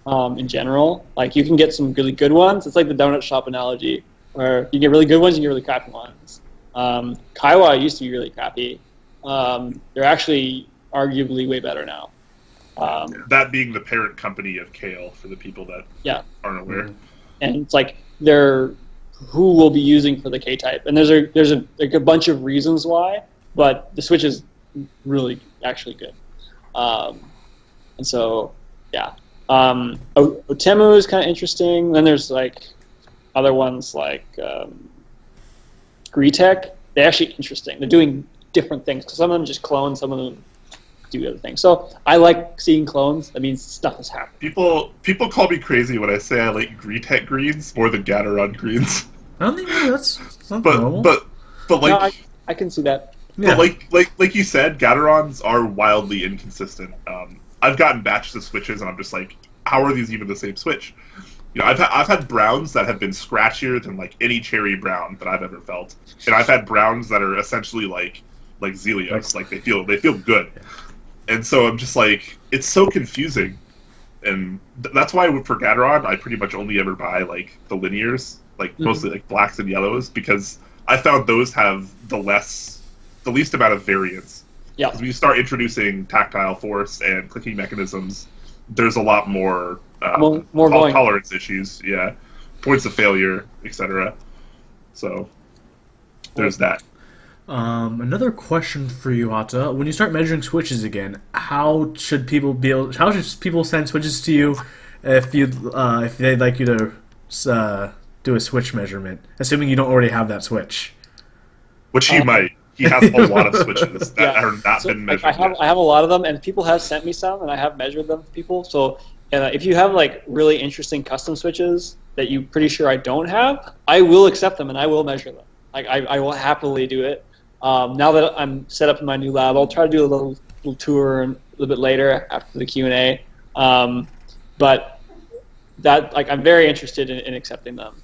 in general. Like you can get some really good ones. It's like the donut shop analogy, where you get really good ones and you get really crappy ones. Kaiwa used to be really crappy. They're actually arguably way better now. That being the parent company of Kale for the people that aren't aware. And it's like they're who we'll be using for the K-type, and there's a bunch of reasons why, but the Switch is really actually good. And so yeah, Otemu is kind of interesting. Then there's like other ones like Gretech. They're actually interesting. They're doing different things. Some of them just clone, some of them do other things. So I like seeing clones. That means stuff is happening. People call me crazy when I say I like Gretech greens more than Gatoron greens. I don't think that's not normal. But like no, I can see that. Yeah. But like you said, Gatorons are wildly inconsistent. I've gotten batches of Switches, and I'm just like, how are these even the same Switch? You know, I've had browns that have been scratchier than like any cherry brown that I've ever felt, and I've had browns that are essentially like Zelios, like they feel good. And so I'm just like, it's so confusing, and that's why for Gatoron I pretty much only ever buy like the linears, like mostly like blacks and yellows, because I found those have the least amount of variance. Yeah. Because when you start introducing tactile force and clicking mechanisms, there's a lot more tolerance issues, points of failure, etc. So there's that. Another question for you, Haata. When you start measuring switches again, how should people send switches to you if they'd like you to do a switch measurement, assuming you don't already have that switch? Which he might. He has a lot of switches that have not been measured. I have a lot of them, and people have sent me some, and I have measured them for people. So if you have like really interesting custom switches that you're pretty sure I don't have, I will accept them and I will measure them. Like I will happily do it. Now that I'm set up in my new lab, I'll try to do a little tour a little bit later after the Q&A. But that I'm very interested in accepting them.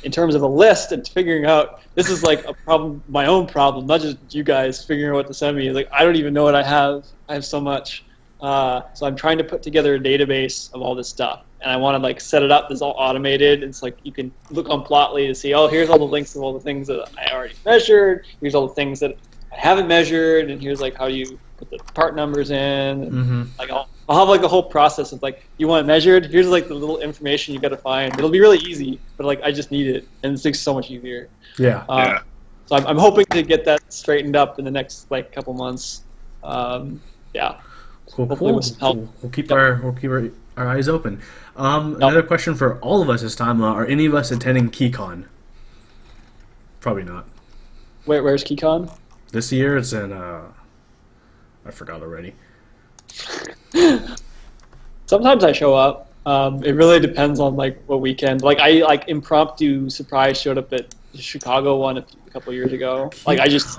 In terms of a list and figuring out, this is like a problem, my own problem, not just you guys figuring out what to send me. Like I don't even know what I have. I have so much. So I'm trying to put together a database of all this stuff. and I want to like set it up. It's all automated. It's like you can look on Plotly to see, oh, here's all the links of all the things that I already measured. Here's all the things that I haven't measured, and here's like how you put the part numbers in. And, like I'll have like the whole process of like, you want it measured? Here's like the little information you got to find. It'll be really easy, but like I just need it, and it makes it so much easier. Yeah. So I'm hoping to get that straightened up in the next like couple months. Yeah. Cool. Hopefully with some help. Cool. We'll keep our eyes open. Another question for all of us this time: are any of us attending KeyCon? Probably not. Where's KeyCon? This year it's in. I forgot already. Sometimes I show up. It really depends on like what weekend. Like I like impromptu surprise showed up at the Chicago one a couple years ago. Like I just.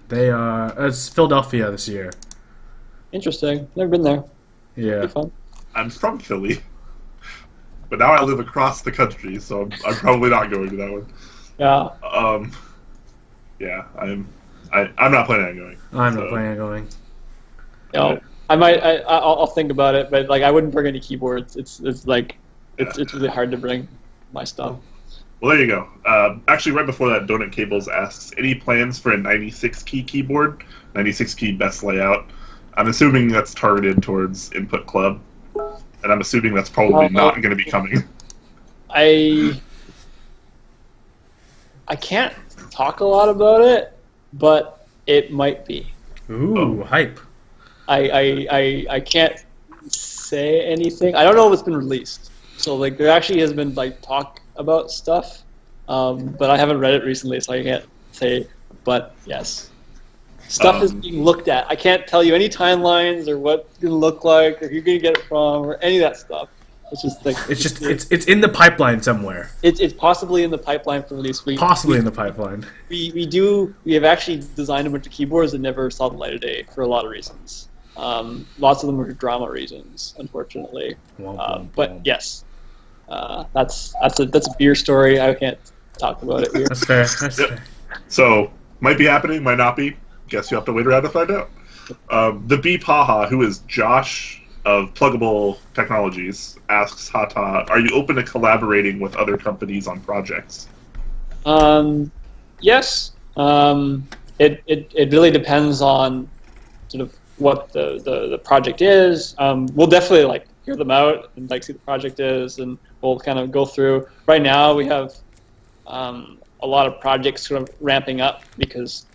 They are. It's Philadelphia this year. Interesting. Never been there. Yeah. It'd be fun. I'm from Philly, but now I live across the country, so I'm probably not going to that one. Yeah. Yeah, I'm not planning on going. I'm not planning on going. No, I might. I'll think about it, but like I wouldn't bring any keyboards. It's really hard to bring my stuff. Well, there you go. Actually, right before that, Donut Cables asks, any plans for a 96-key keyboard? 96-key best layout. I'm assuming that's targeted towards Input Club, and I'm assuming that's probably not going to be coming. I can't talk a lot about it, but it might be. Ooh, hype. I can't say anything. I don't know if it's been released. So like there actually has been like talk about stuff, but I haven't read it recently, so I can't say. But yes, stuff is being looked at. I can't tell you any timelines or what it's gonna look like, or who you're gonna get it from, or any of that stuff. It's just like it's in the pipeline somewhere. It's possibly in the pipeline for release. In the pipeline. We have actually designed a bunch of keyboards that never saw the light of day for a lot of reasons. Lots of them were drama reasons, unfortunately. But yes, that's a beer story. I can't talk about it here. That's fair. That's fair. So might be happening, might not be. Guess you have to wait around to find out. The Beep Haha, who is Josh of Pluggable Technologies, asks Haata, are you open to collaborating with other companies on projects? Yes. It really depends on sort of what the project is. We'll definitely like hear them out and like see what the project is, and we'll kind of go through. Right now we have a lot of projects sort of ramping up because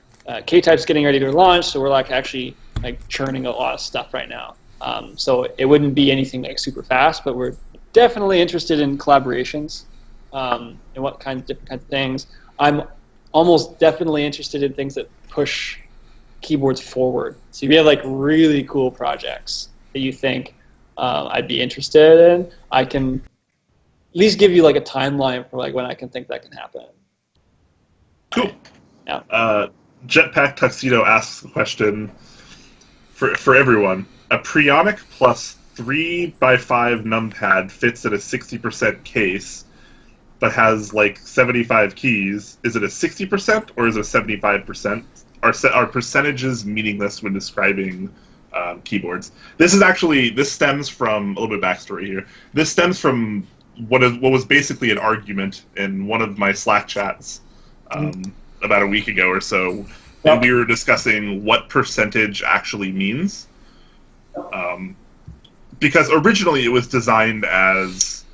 K-Type's getting ready to launch, so we're like actually like churning a lot of stuff right now. So it wouldn't be anything like super fast, but we're definitely interested in collaborations and what different kinds of things. I'm almost definitely interested in things that push keyboards forward. So if you have like really cool projects that you think I'd be interested in, I can at least give you like a timeline for like when I can think that can happen. Cool. Yeah. Jetpack Tuxedo asks the question for everyone. A Prionic plus 3x5 numpad fits in a 60% case, but has like 75 keys. Is it a 60% or is it a 75%? Are percentages meaningless when describing keyboards? This stems from a little bit of backstory here. This stems from what was basically an argument in one of my Slack chats about a week ago or so, and we were discussing what percentage actually means. Because originally it was designed as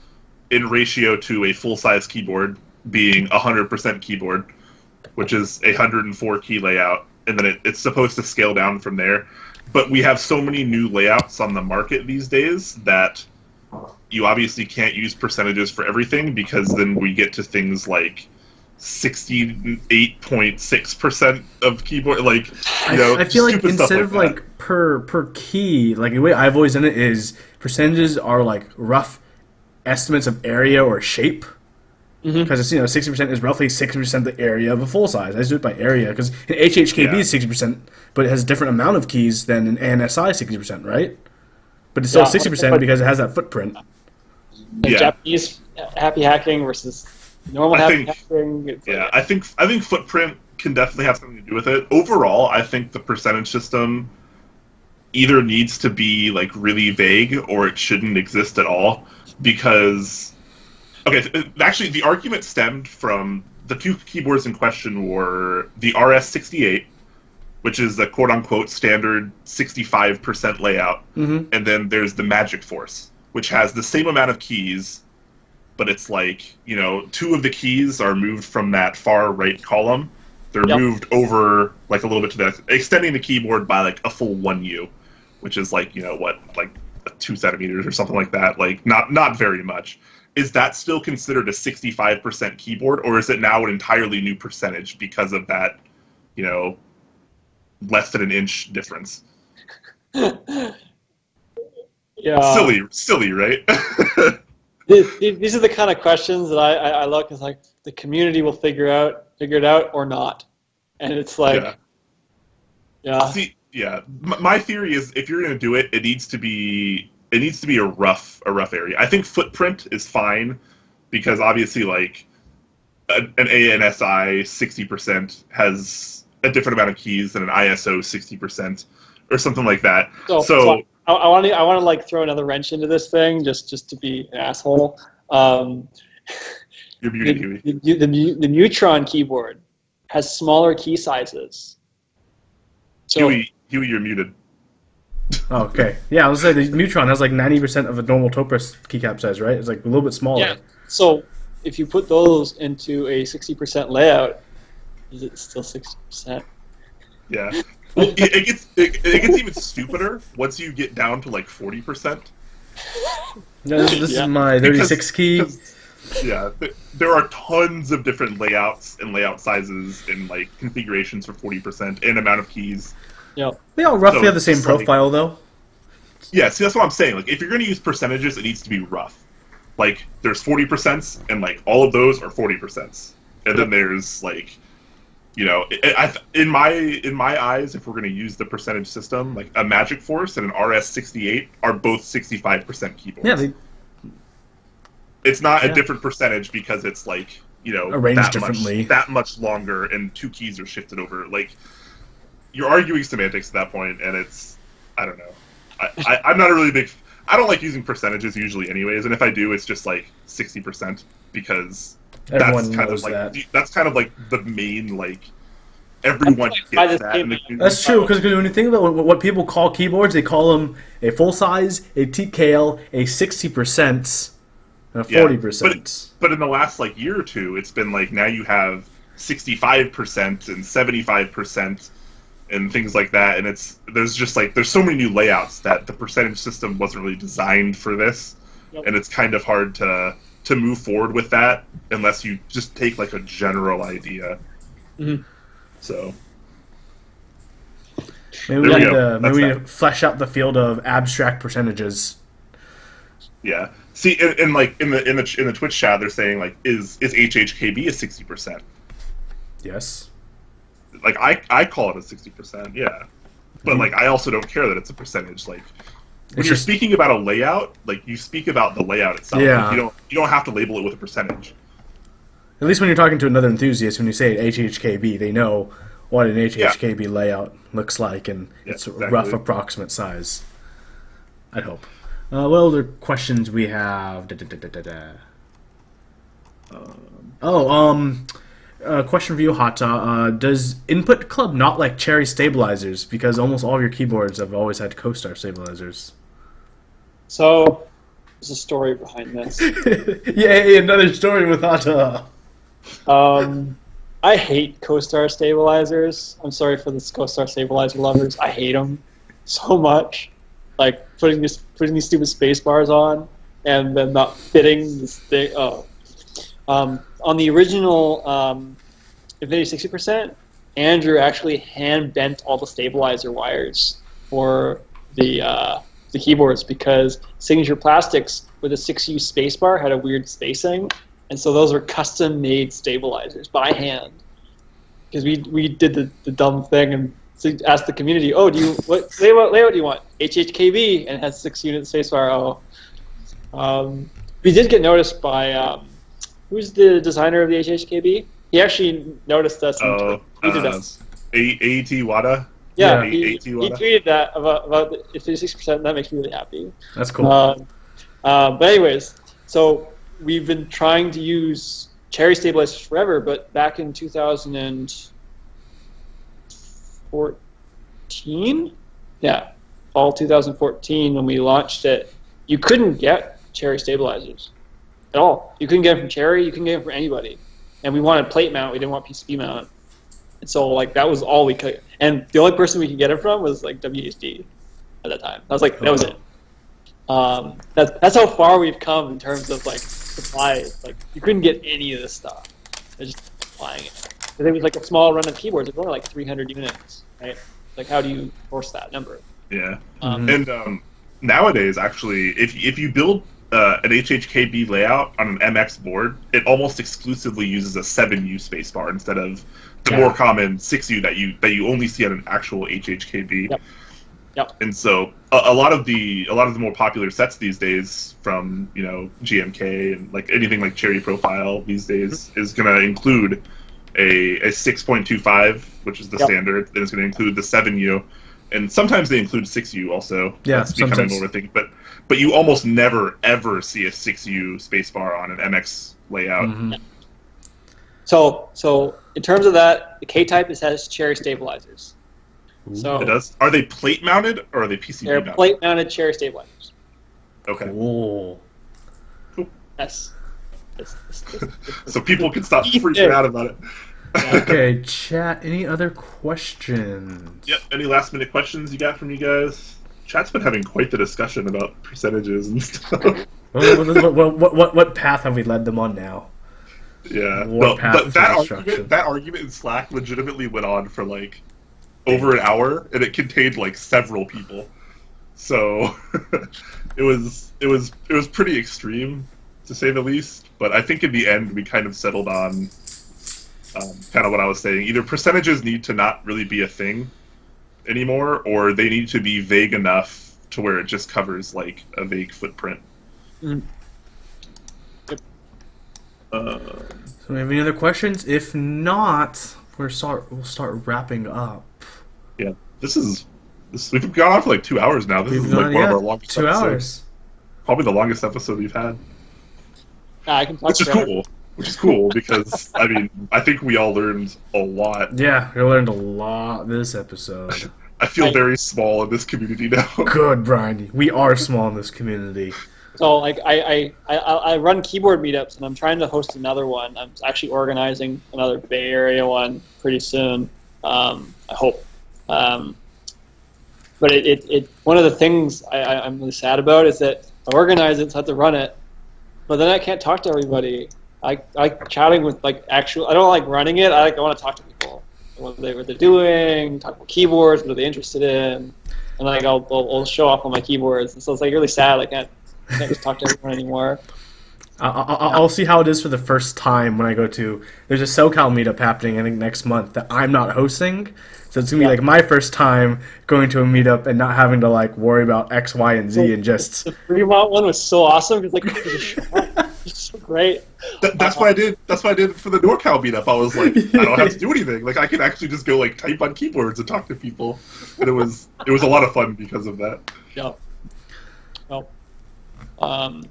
in ratio to a full-size keyboard being 100% keyboard, which is a 104 key layout, and then it's supposed to scale down from there. But we have so many new layouts on the market these days that you obviously can't use percentages for everything, because then we get to things like 68.6% of keyboard, like, you know, I feel like instead like of like per key, like the way I've always done it is percentages are like rough estimates of area or shape. Because it's 60% is roughly 60% of the area of a full size. I just do it by area because an HHKB is 60%, but it has a different amount of keys than an ANSI 60%, right? But it's still 60% because it has that footprint. Japanese happy hacking versus normal happy hacking. I think footprint can definitely have something to do with it. Overall, I think the percentage system either needs to be like really vague or it shouldn't exist at all. Because, okay, actually, the argument stemmed from the two keyboards in question were the RS-68, which is the quote-unquote standard 65% layout, and then there's the Magic Force, which has the same amount of keys, but it's like, you know, two of the keys are moved from that far right column. They're moved over like a little bit to the, extending the keyboard by like a full 1U, which is like, you know, what, like 2 centimeters or something like that, like not very much. Is that still considered a 65% keyboard, or is it now an entirely new percentage because of that, you know, less than an inch difference? Yeah. Silly, right? These are the kind of questions that I look as like the community will figure it out or not, and it's like, yeah. See, yeah. My theory is if you're going to do it, it needs to be a rough area. I think footprint is fine because obviously, like an ANSI 60% has a different amount of keys than an ISO 60% or something like that. So I want to like throw another wrench into this thing just to be an asshole. You're muted, Huey. The Neutron keyboard has smaller key sizes. So, Huey, you're muted. Oh, okay. Yeah, I was saying the Neutron has like 90% of a normal Topaz keycap size, right? It's like a little bit smaller. Yeah. So if you put those into a 60% layout, is it still 60%? Yeah. Well, it gets even stupider once you get down to like 40%. This is my 36 key. Yeah, there are tons of different layouts and layout sizes and like configurations for 40% and amount of keys. Yep. They all roughly have the same profile, though. Yeah, see, that's what I'm saying. Like, if you're going to use percentages, it needs to be rough. Like, there's 40%, and like all of those are 40%, and then there's like, you know, in my eyes, if we're going to use the percentage system, like a Magic Force and an RS-68 are both 65% keyboards. Yeah, it's not a different percentage because it's like, you know, arranged differently, that much longer, and two keys are shifted over. Like, you're arguing semantics at that point, and it's, I don't know. I'm not a really big. I don't like using percentages usually, anyways, and if I do, it's just like 60% because everyone that's kind knows of like that. That's kind of like the main like everyone gets that. That's true because when you think about what people call keyboards, they call them a full size, a TKL, a 60%, and a 40%. But in the last like year or two, it's been like now you have 65% and 75%. And things like that, and there's so many new layouts that the percentage system wasn't really designed for this, and it's kind of hard to move forward with that unless you just take like a general idea. Mm-hmm. So maybe we need to flesh out the field of abstract percentages. Yeah. See, and like in the Twitch chat, they're saying like, is HHKB a 60%? Yes. Like I call it a 60%, yeah. But like I also don't care that it's a percentage. Like when you're speaking about a layout, like you speak about the layout itself. Yeah. Like, you don't have to label it with a percentage. At least when you're talking to another enthusiast, when you say HHKB, they know what an HHKB layout looks like, and it's a rough approximate size. I'd hope. What other questions we have? Question for you, Haata. Does Input Club not like cherry stabilizers? Because almost all of your keyboards have always had CoStar stabilizers. So, there's a story behind this. Yay, another story with Haata. I hate CoStar stabilizers. I'm sorry for the CoStar stabilizer lovers. I hate them so much. Like putting these stupid space bars on and then not fitting this thing. On the original Infinity 60%, Andrew actually hand bent all the stabilizer wires for the keyboards because Signature Plastics with a 6U spacebar had a weird spacing, and so those are custom made stabilizers by hand. Because we did the dumb thing and asked the community, what layout do you want? HHKB, and it has 6-unit spacebar. We did get noticed by who's the designer of the HHKB? He actually noticed us and tweeted us. AT Wada? Yeah, Yeah. he tweeted that about the 56%. That makes me really happy. That's cool. But anyways, so we've been trying to use cherry stabilizers forever, but back in 2014, yeah, fall 2014 when we launched it, you couldn't get cherry stabilizers at all. You couldn't get them from Cherry. You couldn't get them from anybody. And we wanted plate mount. We didn't want PCB mount. And so like that was all we could. And the only person we could get it from was like WHD at that time. That was it. That's how far we've come in terms of like supplies. Like you couldn't get any of this stuff. They're just supplying it. Because it was like a small run of keyboards. It was only like 300 units, right? Like how do you force that number? Yeah. And nowadays, actually, if you build an HHKB layout on an MX board, it almost exclusively uses a 7U spacebar instead of the more common 6U that you only see on an actual HHKB. Yep. And so a lot of the more popular sets these days from GMK and like anything like Cherry Profile these days is going to include a 6.25, which is the standard. Then it's going to include the 7U, and sometimes they include 6U also. Yeah, that's becoming more of a thing. But you almost never ever see a 6U spacebar on an MX layout. Mm-hmm. So in terms of that, the K-type has cherry stabilizers. So it does. Are they plate mounted or are they PCB mounted? They're plate mounted cherry stabilizers. Okay. Cool. Yes. So people can stop freaking out about it. Okay, chat. Any other questions? Yep. Any last minute questions you got from you guys? Chat's been having quite the discussion about percentages and stuff. What path have we led them on now? Yeah. Well, but that argument in Slack legitimately went on for like over an hour, and it contained like several people. So it was pretty extreme, to say the least. But I think in the end we kind of settled on kind of what I was saying. Either percentages need to not really be a thing anymore, or they need to be vague enough to where it just covers like a vague footprint. Mm. So we have any other questions? If not, we'll start wrapping up. Yeah, we've gone on for like 2 hours now. This is like one of our longest 2 episodes. hours. Probably the longest episode we've had. I can talk Which is cool because I mean I think we all learned a lot. Yeah, we learned a lot this episode. I feel very small in this community now. Good, Brian. We are small in this community. So like I run keyboard meetups, and I'm trying to host another one. I'm actually organizing another Bay Area one pretty soon. I hope. But it one of the things I'm really sad about is that I organize it, so I have to run it, but then I can't talk to everybody. I like chatting with I don't like running it. I want to talk to people, what they're doing, talk about keyboards, what are they interested in, and like I'll show off on my keyboards. And so it's like really sad. I can't just talk to everyone anymore. I'll see how it is for the first time when I go to. There's a SoCal meetup happening, I think, next month that I'm not hosting. So it's gonna be like my first time going to a meetup and not having to like worry about X, Y, and Z and just. The Fremont one was so awesome because it's so great. That's what I did. That's what I did for the NorCal meetup. I was like, I don't have to do anything. Like I can actually just go like type on keyboards and talk to people, and it was a lot of fun because of that. Yeah. Well,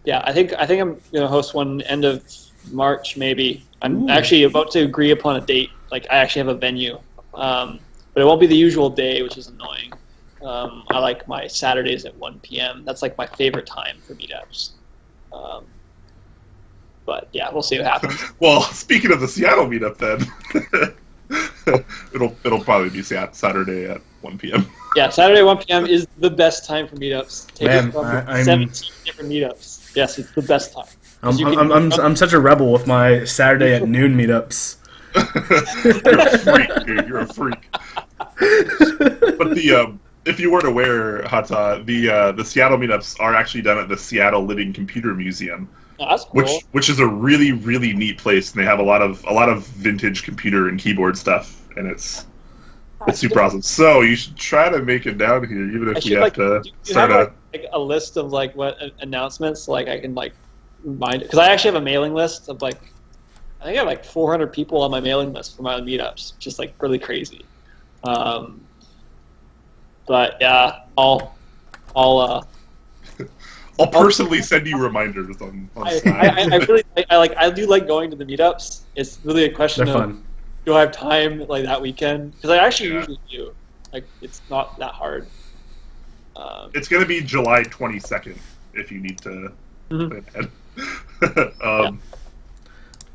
yeah, I think I'm gonna host one end of March maybe. I'm actually about to agree upon a date. Like I actually have a venue, but it won't be the usual day, which is annoying. I like my Saturdays at 1 p.m. That's like my favorite time for meetups. But yeah, we'll see what happens. Well, speaking of the Seattle meetup, then it'll probably be Saturday at 1 p.m. Yeah, Saturday 1 p.m. is the best time for meetups. Take it from 17 different meetups. Yes, it's the best time. I'm such a rebel with my Saturday at noon meetups. You're a freak, dude. You're a freak. But if you weren't aware, Haata, the Seattle meetups are actually done at the Seattle Living Computer Museum. Oh, that's cool. Which is a really, really neat place, and they have a lot of vintage computer and keyboard stuff, and it's super awesome. So you should try to make it down here, even if we have to start a list of like what announcements like I can like remind, because I actually have a mailing list of like I think I have like 400 people on my mailing list for my own meetups, which is like really crazy. But yeah, I'll I'll personally send you reminders on Slack. I do like going to the meetups. It's really a question They're of fun. do I have time like that weekend? Because I actually Yeah. usually do. Like it's not that hard. It's going to be July 22nd if you need to Mhm. plan ahead.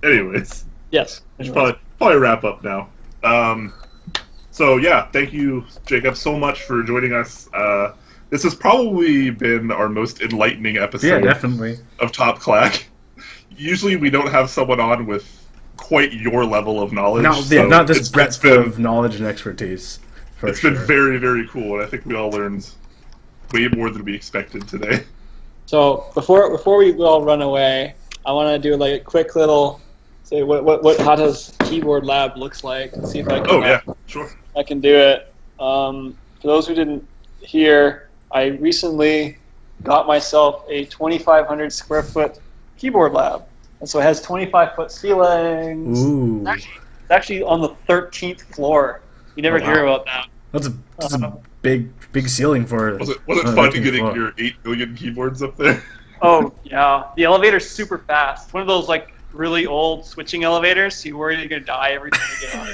Anyways, Yes. we should probably wrap up now. So yeah, thank you, Jacob, so much for joining us. This has probably been our most enlightening Yeah, episode definitely. of Top Clack. Usually we don't have someone on with quite your level of knowledge. Not this it's breadth been, of knowledge and expertise. It's been very, very cool, and I think we all learned way more than we expected today. So before we all run away, I want to do like a quick little say what Haata's keyboard lab looks like and see if I can. Oh yeah, sure. I can do it. For those who didn't hear, I recently got myself a 2,500 square foot keyboard lab, and so it has 25-foot ceilings. Ooh. It's actually on the 13th floor. You never hear about that. That's a big ceiling for. Was it fun getting your 8 billion keyboards up there? Oh yeah, the elevator's super fast. One of those like really old switching elevators. So you're worried you're gonna die every time you get on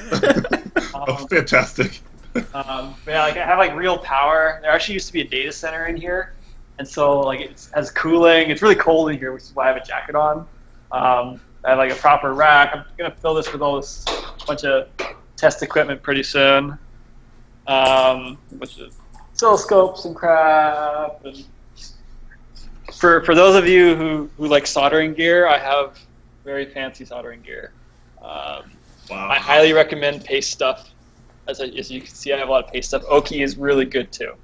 it. Oh, fantastic. But yeah, like I have like real power. There actually used to be a data center in here, and so like it has cooling. It's really cold in here, which is why I have a jacket on. I have like a proper rack. I'm gonna fill this with all this bunch of test equipment pretty soon. A bunch of oscilloscopes and crap. And for those of you who like soldering gear, I have very fancy soldering gear. Wow. I highly recommend paste stuff. As you can see, I have a lot of paste stuff. Oki is really good too.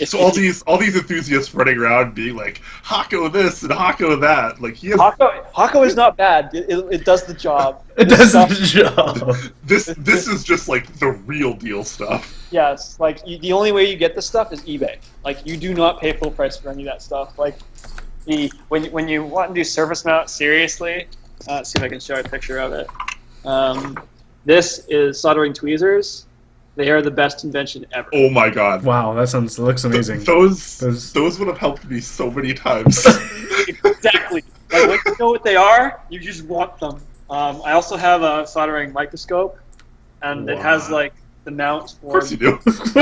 So all these enthusiasts running around being like Hako this and Hako that, like he has. Hako is not bad. It does the job. It does the job. This is just like the real deal stuff. Yes, like the only way you get this stuff is eBay. Like you do not pay full price for any of that stuff. Like when you want to do surface mount seriously, let's see if I can show a picture of it. This is soldering tweezers. They are the best invention ever. Oh my god! Wow, that looks amazing. Those would have helped me so many times. Exactly. Like when you know what they are, you just want them. I also have a soldering microscope, and it has like the mount for. Of course you do. Of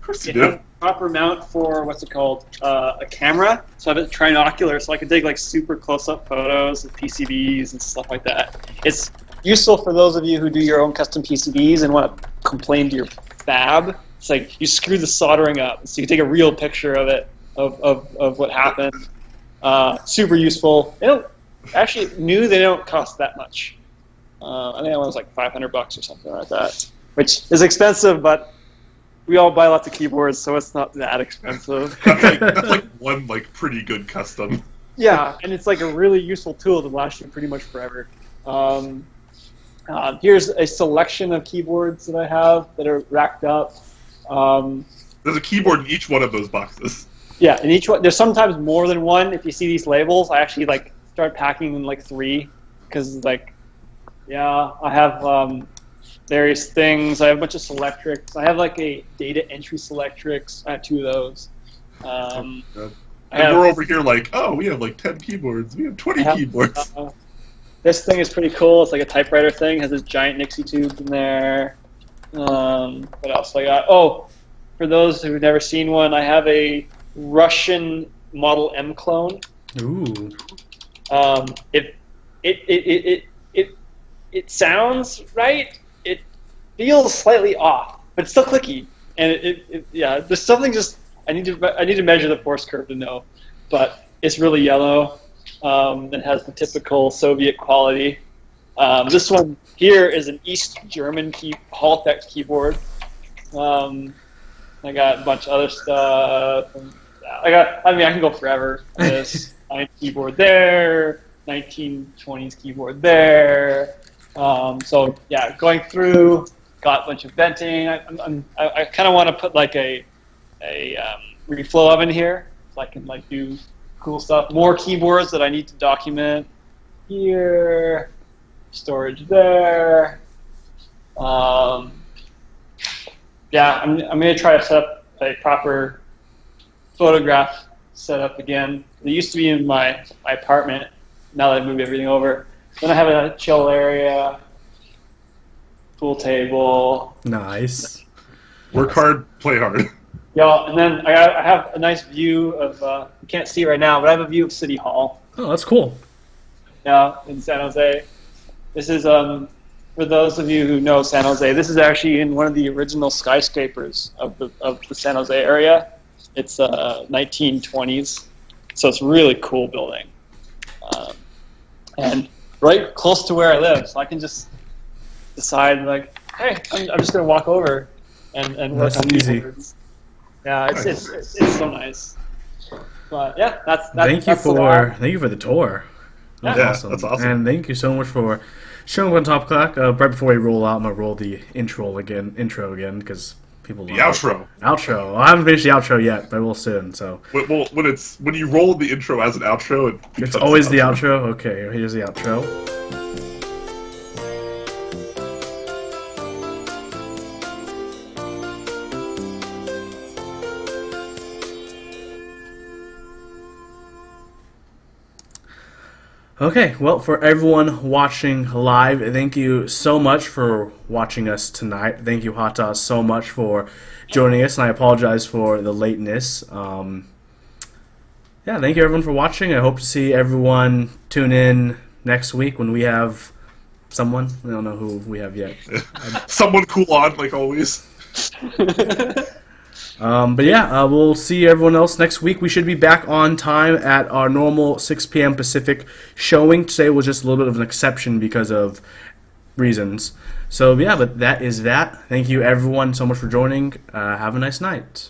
course you do. Has a proper mount for what's it called? A camera. So I have a trinocular, so I can take like super close-up photos of PCBs and stuff like that. It's useful for those of you who do your own custom PCBs and want to complain to your fab. It's like you screw the soldering up, so you can take a real picture of it, of what happened. Super useful. They don't actually they don't cost that much. I think that one was like $500 or something like that, which is expensive, but we all buy lots of keyboards, so it's not that expensive. That's like one like pretty good custom. Yeah, and it's like a really useful tool that lasts you pretty much forever. Here's a selection of keyboards that I have that are racked up. There's a keyboard in each one of those boxes. Yeah, in each one, there's sometimes more than one. If you see these labels, I actually like start packing in like 3, because like, yeah, I have various things. I have a bunch of Selectrics. I have like a data entry Selectrics. I have 2 of those. And we're over here like, oh, we have like 10 keyboards. We have 20 keyboards. This thing is pretty cool. It's like a typewriter thing. It has this giant Nixie tube in there. What else I got? Oh, for those who've never seen one, I have a Russian Model M clone. Ooh. It sounds right. It feels slightly off, but it's still clicky. And yeah, there's something just I need to measure the force curve to know, but it's really yellow. It has the typical Soviet quality. This one here is an East German Hall effect keyboard. I got a bunch of other stuff. I can go forever. This keyboard there, 1920s keyboard there. So yeah, going through, got a bunch of venting. I kind of want to put like a reflow oven here, so I can like do cool stuff. More keyboards that I need to document here. Storage there. yeah, I'm gonna try to set up a proper photograph setup again. It used to be in my apartment. Now that I moved everything over, then I have a chill area, pool table. Nice. Work hard, play hard. Yeah, and then I have a nice view of. You can't see right now, but I have a view of City Hall. Oh, that's cool. Yeah, in San Jose. This is for those of you who know San Jose. This is actually in one of the original skyscrapers of the San Jose area. It's 1920s, so it's a really cool building, and right close to where I live, so I can just decide like, hey, I'm just gonna walk over and work That's on easy. keyboards. Yeah, it's so nice. But yeah, that's Thank you that's the lab. for the tour. That was Yeah, awesome. that's awesome. And thank you so much for showing up on Top Clack. Right before we roll out, I'm gonna roll the intro again, because people The love outro. it. Outro. Well, I haven't finished the outro yet, but I will soon. So Well, when you roll the intro as an outro, it it's becomes always an the outro. Okay, here's the outro. Okay, well, for everyone watching live, thank you so much for watching us tonight. Thank you, Haata, so much for joining us, and I apologize for the lateness. Yeah, thank you, everyone, for watching. I hope to see everyone tune in next week when we have someone. We don't know who we have yet. Someone cool on, like always. But yeah, we'll see everyone else next week. We should be back on time at our normal 6 p.m. Pacific showing. Today was just a little bit of an exception because of reasons. So yeah, but that is that. Thank you everyone so much for joining. Have a nice night.